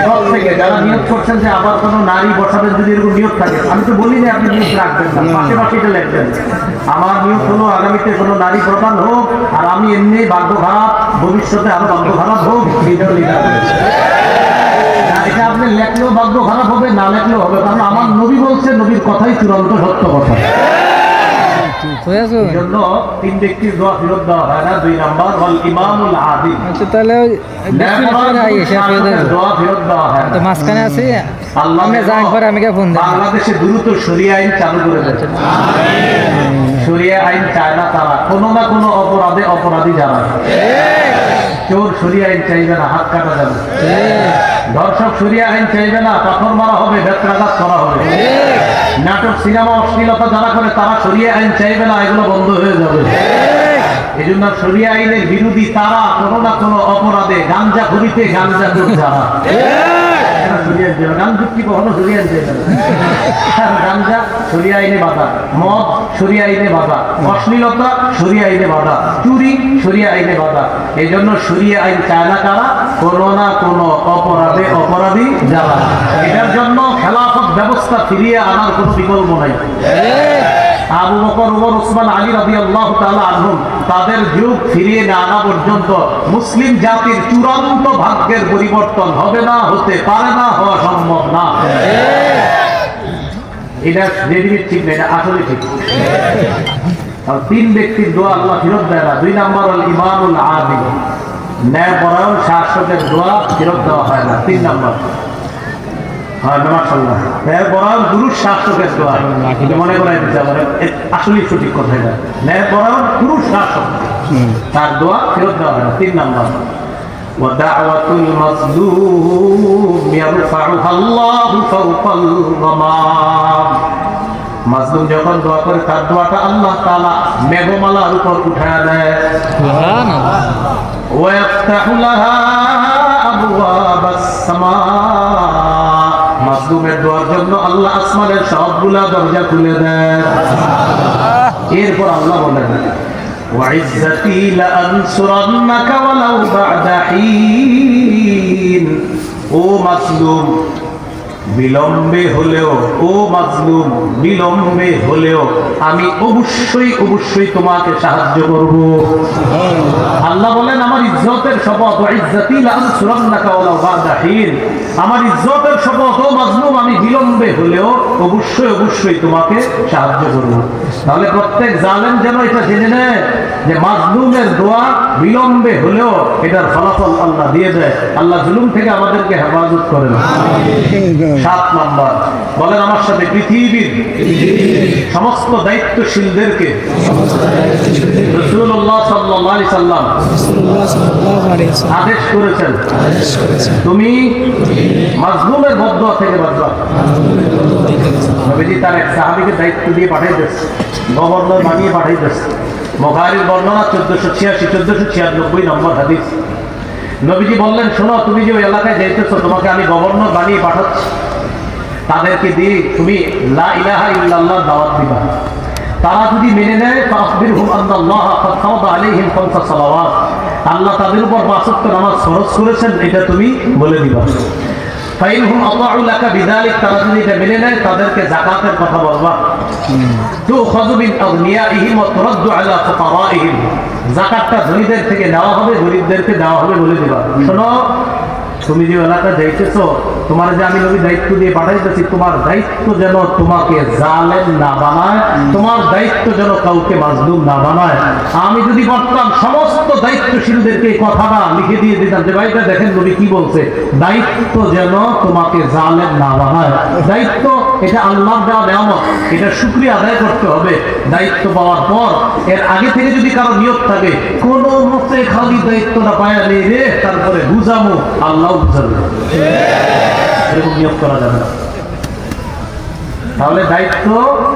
সব থেকে যারা নিয়োগ করছেন যে আবার কোনো নারী বসাবেন, যদি এরকম নিয়োগ থাকে, আমি তো বলি না আপনি নিয়োগ রাখবেন না, পাশে পাশে এটা লিখবেন। আমার নিয়োগ হলো আগামীতে কোনো নারী প্রধান হোক, আর আমি এমনি ভাগ্য খারাপ, ভবিষ্যতে আরো ভাগ্য খারাপ হোক, এটাও লিখা এটা আপনি লেখলেও ভাগ্য খারাপ হবে, না লেখলেও হবে, কারণ আমার নবী বলছে, নবীর কথাই চূড়ান্ত সত্য কথা। জন্য 3 ব্যক্তির দোয়া ফেরত দেওয়া হয় না। 2 নাম্বার ওয়াল ইমামুল আদিল। আচ্ছা, তাহলে দোয়া ফেরত দেওয়া হয় তো মাঝখানে আছে আল্লাহ যাই পরে আমি ফোন দিই। বাংলাদেশে দ্রুত শরিয়া আইন চালু করে দেয়। শরিয়া আইন চায় না তারা, কোনো না কোনো অপরাধে অপরাধী যারা। চোর শরিয়া আইন চাইবে না, হাত কাটা যাবে। দর্শক শরিয়া আইন চাইবে না, পাথর মারা হবে, বেত্রাঘাত করা হবে। নাটক, সিনেমা, অশ্লীলতা যারা করে তারা শরিয়া আইন চাইবে না, এগুলো বন্ধ হয়ে যাবে। এই জন্য শরিয়া আইনের বিরোধী তারা, কোনো না কোনো অপরাধে, গাঞ্জা খুবিতে গাঞ্জা খুব যারা। গাঞ্জা শরিয়া আইনে বাধা, মদ শরিয়া আইনে বাধা, অশ্লীলতা শরিয়া আইনে বাধা, চুরি শরিয়া আইনে বাধা। এই জন্য শরিয়া আইন চায় না কারা? কোনো না কোনো অপরাধে অপরাধী যারা। এটার জন্য খেলাফত ব্যবস্থা ফিরিয়ে আনার কোনো বিকল্প নাই। আবু বকর, ওমর, ওসমান, আলী রাদিয়াল্লাহু তাআলা আনহুম, তাদের যুগ ফিরিয়ে না আনা পর্যন্ত মুসলিম জাতির চূড়ান্ত ভাগ্যের পরিবর্তন হবে না, হতে পারে না, হওয়া সম্ভব না। এটা রেডিমেড ঠিক না, এটা আসলে ঠিক। আর 3 ব্যক্তির দোয়া আল্লাহ ফেরত দেয় না। 2 নাম্বার হল ইমামুল আদিল, ন্যায়পরায়ণ শাসকের দোয়া ফেরত দেওয়া হয় না। 3 নাম্বার পুরুষ শাসকের দোয়া মনে করাই দিতে হবে, আসলে সঠিক কথা। এটা ন্যায়পরায়ণ পুরুষ শাসক, তার দোয়া ফেরত দেওয়া হয় না। 3 নাম্বার ওয়াদাওয়াতুল মাজলুম ইয়ারফাউহা আল্লাহু ফাওকাল গামাম। মাজলুম যখন দোয়া করে, তার দোয়াটা আল্লাহ তাআলা মেঘমালার উপর উঠায় দেয়। সুবহানাল্লাহ। ওয়া ইয়াফতাহু লাহা আবওয়াবাস সামা। মাজলুমের দোয়ার জন্য আল্লাহ আসমানের সবগুলা দরজা খুলে দেন। এরপর আল্লাহ বলেন, ওয়াইজ্জাতি লাআনসুরান্নাকা ওয়ালাউ বা'দা হিন। ও মাজলুম, বিলম্বে হলেও, ও মাজলুম, বিলম্বে হলেও আমি অবশ্যই অবশ্যই তোমাকে সাহায্য করব। আল্লাহ বলেন, আমার ইজ্জতের শপথ, ইজ্জতি লাআনসুরান্নাকা ওয়ালাউ বা'দা হিন, আমার ইজ্জতের শপথ, ও মাজলুম, আমি বিলম্বে হলেও অবশ্যই অবশ্যই তোমাকে সাহায্য করব। তাহলে প্রত্যেক জালেম যেন এটা জেনে নেয় যে মাজলুমের দোয়া বিলম্বে হলেও এটার ফলাফল আল্লাহ দিয়ে দেয়। আল্লাহ জুলুম থেকে আমাদেরকে হেফাজত করেন। 7 নাম্বার বলেন আমার সাথে, পৃথিবীর সমস্ত দায়িত্বশীলদেরকে রাসূলুল্লাহ সাল্লাল্লাহু আলাইহি সাল্লাম আদেশ করেছেন, তুমি মাজলুমের বদদোয়া থেকে বাঁচবা। নবীজি তার এক সাহাবীকে দায়িত্ব দিয়ে পাঠাইতেছে, গভর্নর বানিয়ে পাঠাইতেছে। বুখারীর বর্ণনা 1486 নম্বর হাদিস। নবীজি বললেন, শোনো, তুমি যে ওই এলাকায় যাইতেছো, তোমাকে আমি গভর্নর বানিয়ে পাঠাচ্ছি। তাদেরকে দিয়ে তুমি লা ইলাহা ইল্লাল্লাহ দাওয়াত দিবা। তারা যদি মেনে নেয়, ফাসবিরহুম আন্নাল্লাহা ক্বাদ ফারাদা আলাইহিম 5 সালাওয়াত, আল্লাহ তাদের উপর 5 ওয়াক্ত নামাজ ফরজ করেছেন, এটা তুমি বলে দিবা। ফাইনহুম আতাউ লাকা বিযালিক, তারা যদি এটা মেনে নেয়, তাদেরকে যাকাতের কথা বলবা। তুখাযু মিন আগনিয়াইহিম ওয়া তুরাদ্দু আলা ফুকারাইহিম, যাকাতটা ধনীদের থেকে নেওয়া হবে, গরীবদেরকে দেওয়া হবে বলে দিবা। শোনো, তুমি যে এলাকা যাইতেছো, তোমার যে আমি নবী দায়িত্ব দিয়ে পাঠাইতেছি, তোমার দায়িত্ব যেন তোমাকে জালেম না বানায়, তোমার দায়িত্ব যেন কাউকে মাজলুম না বানায়। আমি যদি পারতাম সমস্ত দায়িত্বশীলদেরকে এই কথাটা লিখে দিয়ে দিতাম যে ভাইটা দেখেন নবী কি বলছে, দায়িত্ব যেন তোমাকে জালেম না বানায়। দায়িত্ব এটা আল্লাহর দেওয়া নিয়ামত, এটা শুকরিয়া আদায় করতে হবে। দায়িত্ব পাওয়ার পর এর আগে থেকে যদি কারো নিয়ত থাকে, কোনো মতে খালি দায়িত্বটা পায়া নেই রে, তারপরে বুঝামো, আল্লাহ বুঝাবে, এরকম নিয়োগ করা যাবে না। তাহলে দায়িত্ব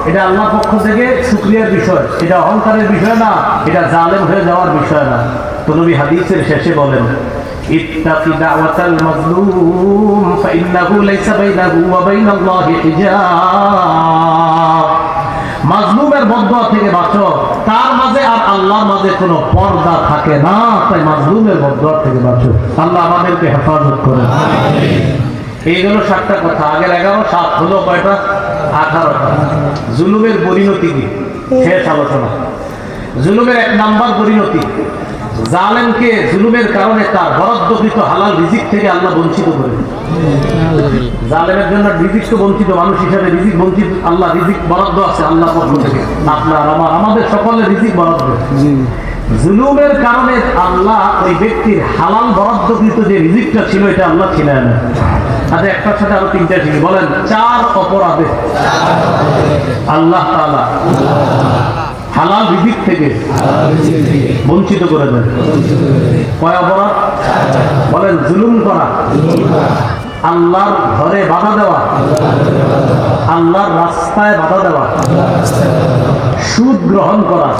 এটা আল্লাহর পক্ষ থেকে শুকরিয়ার বিষয়, এটা অহংকারের বিষয় না, এটা জালেম হয়ে যাওয়ার বিষয় না। তো নবী হাদিসের শেষে বলেন, ইত্তাকি দাওয়াতাল মাজলুম ফাইন্নাহু লাইসা বাইনাহু ওয়া বাইনাল্লাহি হিজাব। মাজলুমের বদদোয়া থেকে বাঁচো, তার মাঝে আর আল্লাহর মাঝে কোনো পর্দা থাকে না, তাই মাজলুমের বদদোয়া থেকে বাঁচো। আল্লাহ আমাদেরকে হেফাজত করেন। এই গেল 7টা কথা। আগের 11, 7 হলো কয়টা? 18টা। জুলুমের পরিণতি কি? শেষ আলোচনা। জুলুমের 1 নাম্বার পরিণতি, জালেমকে জুলুমের কারণে তার বরাদ্দকৃত হালাল রিজিক থেকে আল্লাহ বঞ্চিত করে। জালেমের জন্য রিজিক তো বঞ্চিত, মানুষ হিসাবে রিজিক বঞ্চিত। আল্লাহ রিজিক বরাদ্দ আছে আল্লাহর পক্ষ থেকে, আপনার আমাদের সকলের রিজিক বরাদ্দ। জুলুমের কারণে আল্লাহ ওই ব্যক্তির হালাল বরাদ্দকৃত যে রিজিকটা ছিল এটা আল্লাহ ছিলেন। আচ্ছা, একটার সাথে আরো 3টা ঠিক বলেন। 4 অপরাধে আল্লাহ তাআলা হালাল রিজিক থেকে বঞ্চিত করে দেন। কয় অপরাধ? বলেন। জুলুম করা, আল্লাহর ঘরে বাধা দেওয়া, আল্লাহর রাস্তায় বাধা দেওয়া, সুদ গ্রহণ করা,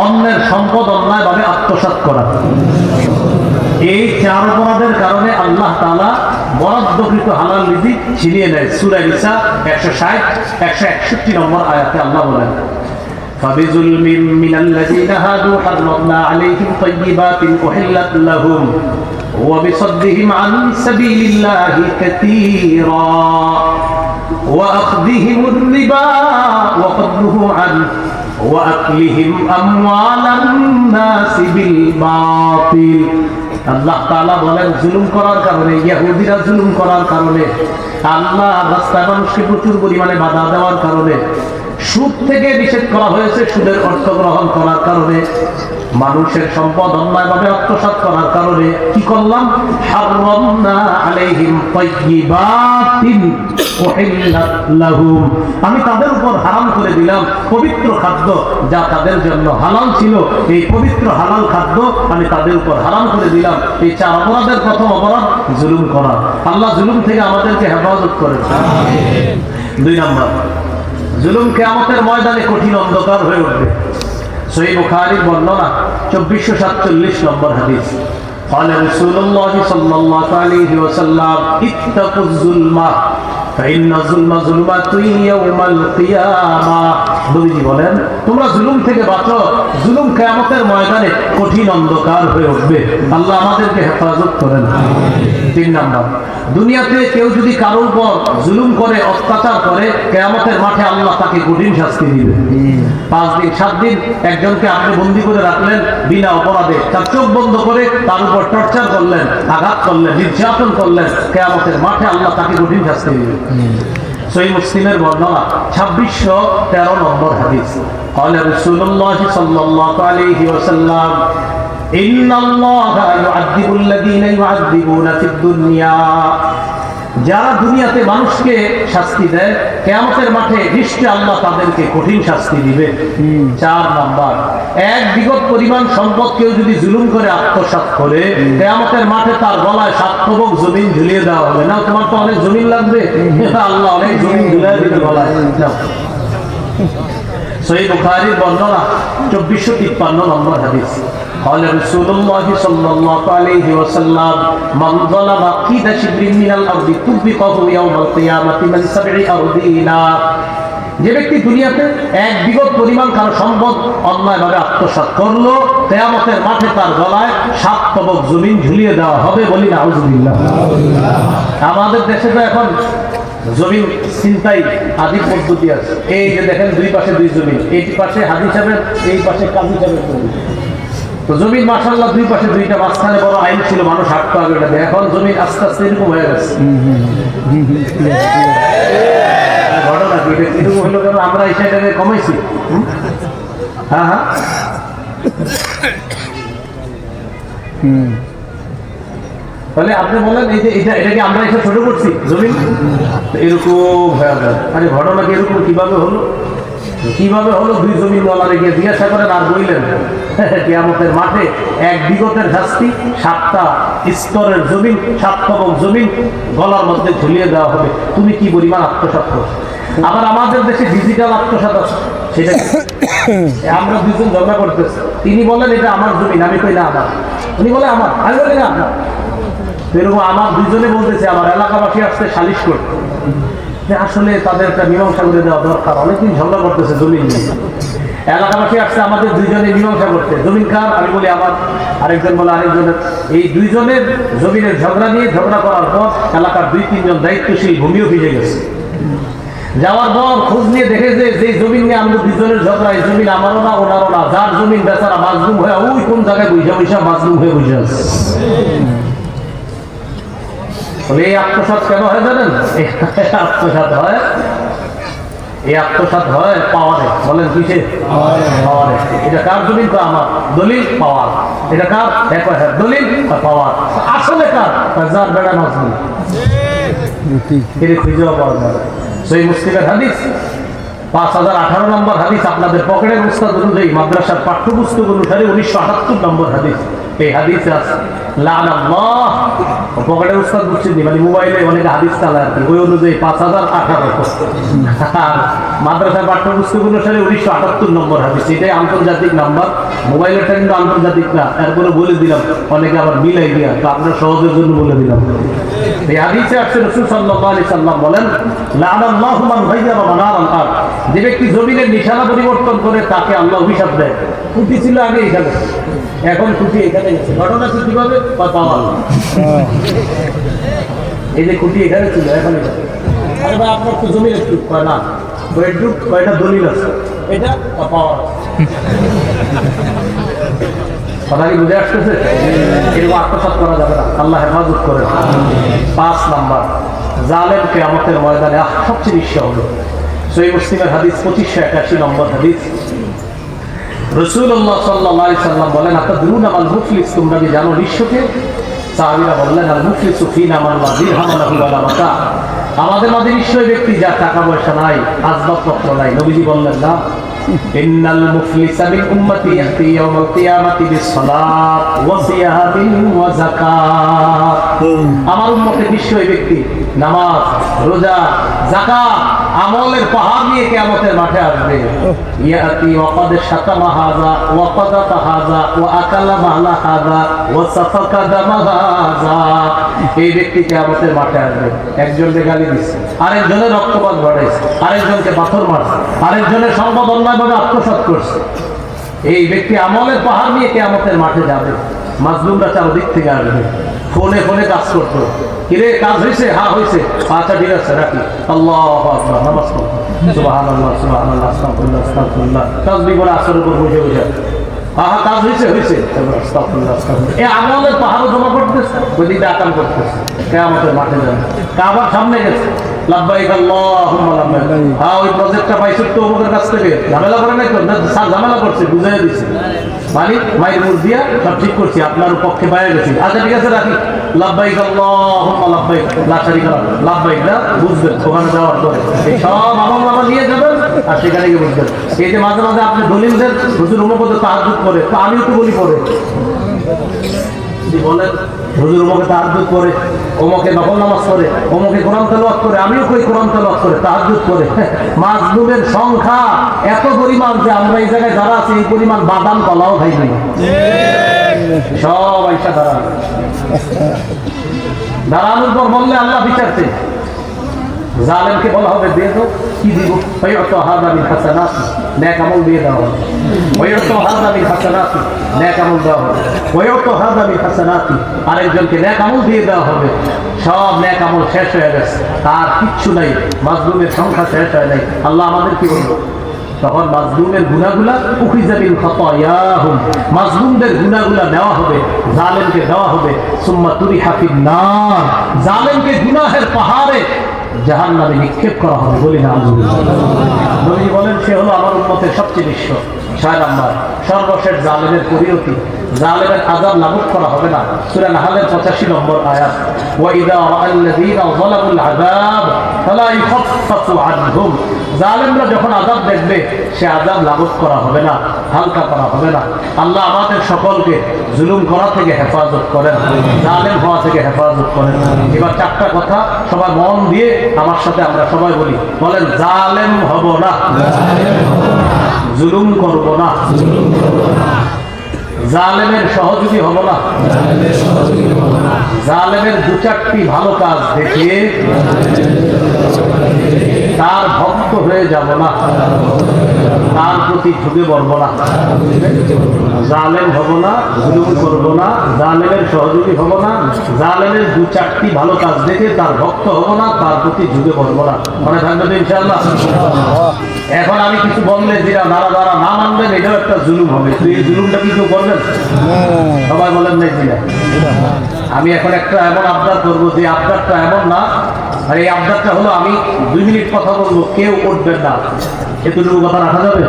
অন্যের সম্পদ অন্যায়ভাবে আত্মসাৎ করা। এই 4 অপরাধের কারণে আল্লাহ তাআলা বরাদ্দকৃত হালাল রিজিক ছিনিয়ে নেয়। সূরা নিসা 160, 161 নম্বর আয়াতে আল্লাহ বলেন, ফাবিজুলমিন মিনাল্লাযীনা হাদু হাররামনা আলাইহিম তাইয়্যিবাতিন উহিল্লাত লাহুম ওয়া বিসাদদিহিম আন সাবিলিল্লাহি কাতীরা ওয়া আখযিহিমুর রিবা ওয়া qadruhu আন ওয়া আকলিহিম আমওয়ালান নাসি বিল বাতিল। আল্লাহ তাআলা বলেন, জুলুম করার কারণে, ইহুদিরা জুলুম করার কারণে, আল্লাহ রাস্তায় মানুষকে প্রচুর পরিমাণে বাধা দেওয়ার কারণে, সুদ থেকে নিষেধ করা হয়েছে, সুদের অর্থ গ্রহণ করার কারণে, মানুষের সম্পদ অন্যায়ভাবে আত্মসাৎ করার কারণে কি করলাম? হারামনা আলাইহিম তাইয়্যিবাতিন উহিল্লাত লাহুম, আমি তাদের উপর হারাম করে দিলাম পবিত্র খাদ্য যা তাদের জন্য হালাল ছিল। এই পবিত্র হালাল খাদ্য আমি তাদের উপর হারাম করে দিলাম। এই 4 অপরাধের প্রথম অপরাধ জুলুম করা। আল্লাহ জুলুম থেকে আমাদেরকে হেফাজত করেন। 2 নাম্বার, জুলুম কিয়ামতের ময়দানে কঠিন অন্ধকার হয়ে উঠবে। সহিহ বুখারীর বর্ণনা 2447 নম্বর হাদিস। قال رسول الله صلى الله عليه وسلم اتقوا الظلم فإن الظلم ظلمة يوم القيامة। নবীজি বলেন, তোমরা জুলুম থেকে বাঁচো, জুলুম কিয়ামতের ময়দানে কঠিন অন্ধকার হয়ে উঠবে। আল্লাহ আমাদেরকে হেফাজত করেন। 3 নাম্বার, দুনিয়াতে কেউ যদি কারোর উপর জুলুম করে, অত্যাচার করে, কিয়ামতের মাঠে আল্লাহ তাকে কঠিন শাস্তি দিবে। 5 দিন 7 দিন একজনকে আপনি বন্দী করে রাখলেন বিনা অপরাধে, তার চোখ বন্ধ করে তার উপর টর্চার করলেন, আঘাত করলেন, নির্যাতন করলেন, কিয়ামতের মাঠে আল্লাহ তাকে কঠিন শাস্তি দিবে। সহিহ মুসলিমের বর্ণনা 2613 নম্বর হাদিস। قال رسول الله صلى الله عليه وسلم إن الله يعذب الذين يعذبون في الدنيا। যারা দুনিয়াতে মানুষকে শাস্তি দেয়, কিয়ামতের মাঠে নিশ্চয়ই আল্লাহ তাদেরকে কঠিন শাস্তি দিবে। 4 নাম্বার, 1 বিঘত পরিমাণ সম্পদ কেউ যদি জুলুম করে আত্মসাৎ করে, কিয়ামতের মাঠে তার গলায় 7 তবক জমিন ঝুলিয়ে দেওয়া হবে। না, তোমার তো অনেক জমিন লাগবে, আল্লাহ অনেক জমিন ঝুলিয়ে দিবে গলায়। সহিহ বুখারীর বর্ণনা 2453 নম্বর হাদিস। قال رسول الله صلى الله عليه وسلم من ظلم قيد شبر من الارض طبقه يوم القيامه من 7 أرضين। যে ব্যক্তি দুনিয়াতে 1 বিঘত পরিমাণ কারো সম্পদ অন্যায়ভাবে আত্মসাৎ করলো, কিয়ামতের মাঠে তার গলায় 7 তবক জমিন ঝুলিয়ে দেওয়া হবে। বলি নাউজুবিল্লাহ। আমাদের দেশে তো এখন জমিন চিন্তাই আদি পদ্ধতি আছে। এই যে দেখেন 2 পাশে 2 জমিন, এই পাশে হাজি সাহেবের, এই পাশে কাজী সাহেবের জমি। তো জমিন মাশাআল্লাহ 2 পাশে 2টা, মাঝখানে বড় আইন ছিল, মানুষ হাঁটতো আগে। এখন জমিন আস্তে আস্তে এরকম হয়ে গেছে। ঘটনা কি এরকম হলো? কেন আমরা এই সাইডে কমাইছি? হ্যাঁ হ্যাঁ, তাহলে আপনি বলেন এই যে এটাকে আমরা এসে ছোট করছি জমিন, এরকম হয়ে গেল। আরে ঘটনা কি এরকম কিভাবে হলো? কিভাবে হলো? 2 জমিন ওয়ালারে গিয়ে জিজ্ঞাসা করেন আর বললেন কিয়ামতের মাঠে 1 বিঘতের শাস্তি, 7টা স্তরের জমিন, 7 তবক জমিন গলার মধ্যে ঝুলিয়ে দেওয়া হবে। তুমি কি পরিমাণ আত্মসাৎ করছো? আবার আমাদের দেশে ডিজিটাল আত্মসাৎ আছে, সেটা আমরা 2 জন ঝগড়া করতেছি। তিনি বলেন এটা আমার জমিন, আমি কই না আমার। উনি বলে আমার, আমি বলি না আপনার। এরকম আমার 2 জনে বলতেছে, আমার এলাকাবাসী আসতে সালিশ করতে, আসলে তাদের একটা মীমাংসা করে দেওয়া দরকার। অনেকদিন ঝগড়া করতেছে জমিন নিয়ে। এলাকাবাসী আসছে আমাদের দুইজনে মীমাংসা করতে, জমিন কার, আমি বলি আমার, আরেকজন বলে আরেকজনের। এই দুইজনের জমিনের ঝগড়া নিয়ে ঝগড়া করার পর এলাকার 2-3 জন দায়িত্বশীল ভূমি অফিসে গেছে। যাওয়ার পর খোঁজ নিয়ে দেখে যে জমিন নিয়ে আমাদের দুজনের ঝগড়া, এই জমিন আমারও না ওনারও না, যার জমিন বেচারা মাজলুম হয়ে ওই কোন জায়গায় বৈশা মাজলুম হয়ে বসে আছে। এই আত্মসাৎ কেন হয় জানেন? আত্মসাৎ হয়, এই আত্মসাৎ হয় পাওয়ারে। বলেন কিসে? পাওয়ারে। এটা কার জমিন? আমার। দলিল পাওয়ার। এটা কার? দলিল পাওয়ার। আসলে কার? যার বেড়া মাজলুম। এটা খুঁজেও পাওয়া যাবে। সহিহ মুসলিমের হাদিস 5018 নম্বর হাদিস, আপনাদের পকেটের উস্তাদ অনুযায়ী মাদ্রাসার পাঠ্যপুস্তক অনুসারে 1978 নম্বর হাদিস। এই হাদিসে আছে লাআনাল্লাহ, পকেটের উস্তাদ বুঝছেন, মানে মোবাইলে অনেকে হাদিস চালায় আর কি, ওই অনুযায়ী 5018। আর মাদ্রাসার পাঠ্যপুস্তক অনুসারে 1978 নম্বর হাদিস। এটাই আন্তর্জাতিক নাম্বার, মোবাইলেরটা কিন্তু আন্তর্জাতিক না। এরপরে বলে দিলাম, অনেকে আবার মিলাই দিয়া, তো আপনার সহজের জন্য বলে দিলাম। এই হাদিসে আসছে রাসূল সাল্লাল্লাহু আলাইহি সাল্লাম বলেন লাআনাল্লাহু মান গায়্যারা মানারাল আরদ, যে ব্যক্তি জমিনের নিশানা পরিবর্তন করে তাকে আল্লাহ অভিশাপ দেয়। খুঁটি ছিল আগে এখানে, এখন খুঁটি এখানে গেছে। ঘটনা কি কিভাবে? পাওয়া। এই যে খুঁটি এখানে ছিল, এখন এখানে। আরে ভাই আপনার তো জমির একটু কয় না, একটু কয়টা দলিল আছে, এটা পাওয়া। কথা কি বুঝে আসতেছে? এরকম আত্মসাৎ করা যাবে না, আল্লাহ হেফাজত করে। 5 নাম্বার, জালেম কিয়ামতের ময়দানে সবচেয়ে নিঃস্ব হবে। সহিহ মুসলিমের হাদিস 2581 নম্বর হাদিস। রাসূলুল্লাহ সাল্লাল্লাহু আলাইহি সাল্লাম বলেন আতাদরুনা মাল মুফলিস, তোমরা কি জানো নিঃস্বকে? সাহাবীরা বললেন আল মুফলিসু ফিনা মান লা দিরহাম লাহু ওয়ালা মাতা, আমাদের মাঝে নিশ্চয় ব্যক্তি যার টাকা পয়সা নাই, আসবাবপত্র নাই। নবীজি বললেন না, ইন্নাল মুফলিসা মিন উম্মতি ইয়াতি ইয়াউমাল কিয়ামাতি বিসসালাত ওয়া সিয়ামিন ওয়া যাকাত, আমার উম্মতের নিশ্চয় ব্যক্তি নামাজ, রোজা, যাকাত, আমলের পাহাড় নিয়ে কিয়ামতের মাঠে আসবে। ইয়াতি ওয়া ক্বাদ শাতামা হাযা ওয়া ক্বাদাতা হাযা ওয়া আকালা মালা হাযা ওয়া সাফাকা দামা হাযা, এই ব্যক্তি কিয়ামতের মাঠে আসবে। একজনকে গালি দিচ্ছে, আরেকজনের রক্তপাত ঘটাইছে, আরেকজনকে পাথর মারছে, আরেকজনের সম্পদ অন্যায়ভাবে আত্মসাৎ করছে। এই ব্যক্তি আমলের পাহাড় নিয়ে কিয়ামতের মাঠে যাবে। মাজলুমরা চারদিক থেকে আসবে, ফোনে ফোনে কাজ করতো, কিরে কাজ হয়েছে? হ্যাঁ হয়েছে, আচ্ছা ঠিক আছে রাখি, আল্লাহু আকবার, নামাজ পড়ো, সুবহানাল্লাহ সুবহানাল্লাহ আস্তাগফিরুল্লাহ আস্তাগফিরুল্লাহ, তাসবিহ পড়ে আসরের উপর বসে বসে, হ্যাঁ কাজ হয়েছে হয়েছে, আস্তাগফিরুল্লাহ আস্তাগফিরুল্লাহ, এই আমলের পাহাড়ও জমা করতেছে, ওই দিকে আকাম করতেছে। কিয়ামতের মাঠে যাবে, কাবার সামনে গেছে, লাব্বাইক আল্লাহুম্মা লাব্বাইক, হ্যাঁ ওই প্রজেক্টটা পাইছো তো ওদের কাছ থেকে, ঝামেলা করে নাই তো? ঝামেলা করছে, বুঝাই দিচ্ছে, মানে মায়ের মুখ দিয়া সব ঠিক করছি, আপনার পক্ষে বাইরে গেছি, আচ্ছা ঠিক আছে রাখি, লাব্বাইক আল্লাহুম্মা লাব্বাইক লা শারীকা লাক, লাব্বাইক না বুঝবেন ওখানে যাওয়ার পরে এই সব আমল নামা নিয়ে যাবেন আর সেখানে গিয়ে বুঝবেন। এই যে মাঝে মাঝে আপনি দলিল দেন হুজুর উম্মত তাহাজ্জুদ করে, তো আমিও তো বলি পড়ে, বলেন হুজুর উম্মকে তাহাজ্জুদ করে, ওমকে নফল নামাজ পড়ে, ওমকে কোরআন তেলাওয়াত করে, আমিও কই কোরআন তেলাওয়াত করে, তাহাজ্জুদ করে। মাজলুমের সংখ্যা এত পরিমাণ যে আমরা এই জায়গায় যারা আছি এই পরিমাণ বাদাম কলাও খাই না, সব আইসা দাঁড়ানো, দাঁড়ানোর পর বললে আল্লাহ বিচারছে, জালেমকে বলা হবে দিয়ে দাও, কি দিব? ফায়াতু হাযা মিন হাসানাতি, নেক আমল দিয়ে দাও হবে। ওয়ায়াতু হাযা মিন হাসানাতি, নেক আমল দেওয়া হবে। ওয়ায়াতু হাযা মিন হাসানাতি, আরেকজনকে নেক আমল দিয়ে দেওয়া হবে। সব নেক আমল শেষ হয়ে গেছে, আর কিচ্ছু নাই, মাজলুমের সংখ্যা শেষ হয় নাই। আল্লাহ আমাদের কি বলবো? তখন মাজলুমের গুনাহগুলা উখিযা বিল খাতায়াহুম, মাজলুমদের গুনাহগুলা নেওয়া হবে, জালেমকে দেওয়া হবে। সুম্মা তুরিহা ফিন নার, জালেমকে গুনাহের পাহাড়ে জাহান্নামে নিক্ষেপ করা হবে। বলি না আল্লাহ। নবী বলেন সে হলো আমার উম্মতের সবচেয়ে নিঃস্ব। 6 নাম্বার, সর্বশেষ জালেমের পরিণতি, জালেমের আযাব লাঘব করা হবে না। সূরা নাহলের 85 নম্বর আয়াত, ওয়া ইযা রাআল্লাযীনা যালামুল আযাব ফালা ইখাফফাফু আনহুম, জালেমরা যখন আযাব দেখবে সে আযাব লাঘব করা হবে না, হালকা করা হবে না। আল্লাহ আমাদের সকলকে জুলুম করা থেকে হেফাজত করেন, জালেম হওয়া থেকে হেফাজত করেন। এবার 4টা কথা সবাই মন দিয়ে আমার সাথে আমরা সবাই বলি, বলেন জালেম হব না, জুলুম করব না, জালেমের সহযোগী হব না, জালেমের 2-4টি ভালো কাজ দেখিয়ে তার ভক্ত হয়ে যাব না, তার প্রতি ঝুঁকে পড়ব না, জালেম হব না, জুলুম করব না, জালেমের সহযোগী হব না, জালেমের দু চারটি ভালো কাজ দেখে তার ভক্ত হব না, তার প্রতি ঝুঁকে পড়ব না। মনে থাকবে তো ইনশাআল্লাহ? এখন আমি কিছু বললে যেটা যারা না মানবেন এটাও একটা জুলুম হবে। তো এই জুলুমটা কি কেউ করবেন? সবাই বলেন নাই কিনা? আমি এখন একটা এমন আবদার করবো যে আবদারটা এমন না, আর এই আবদারটা হলো আমি 2 মিনিট কথা বলবো, কেউ উঠবেন না, এতটুকু কথা রাখা যাবে?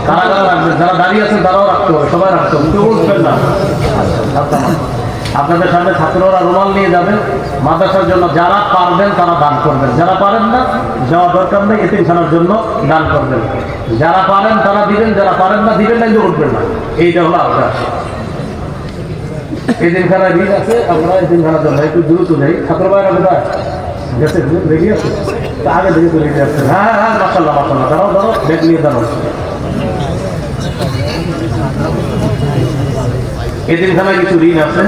কারা কারা রাখবেন? যারা দাঁড়িয়ে আছেন তারাও রাখতে হবে, সবাই রাখতে হবে, কেউ উঠবেন না। আচ্ছা, আপনাদের সামনে ছাত্ররা রুমাল নিয়ে যাবেন মাদ্রাসার জন্য। যারা পারবেন তারা দান করবেন, যারা পারেন না যাওয়া দরকার নেই, এতিমখানার জন্য দান করবেন। যারা পারেন তারা দিবেন, যারা পারেন না দিবেন না, কিন্তু উঠবেন না। এইটা হলো আপনার এতিমখানায় ঋণ আছে, আমরা এতিমখানার জন্য একটু দ্রুত যাই। ছাত্র ভাইরা কোথায় গেছে? রেডি আছে? আগে থেকে তো রেডি আছে। হ্যাঁ, মাশাআল্লাহ, দাঁড়াও ব্যাগ নিয়ে দাঁড়াও। এতিমখানায় কিছু ঋণ আছে,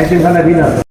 এতিমখানায় ঋণ আছে।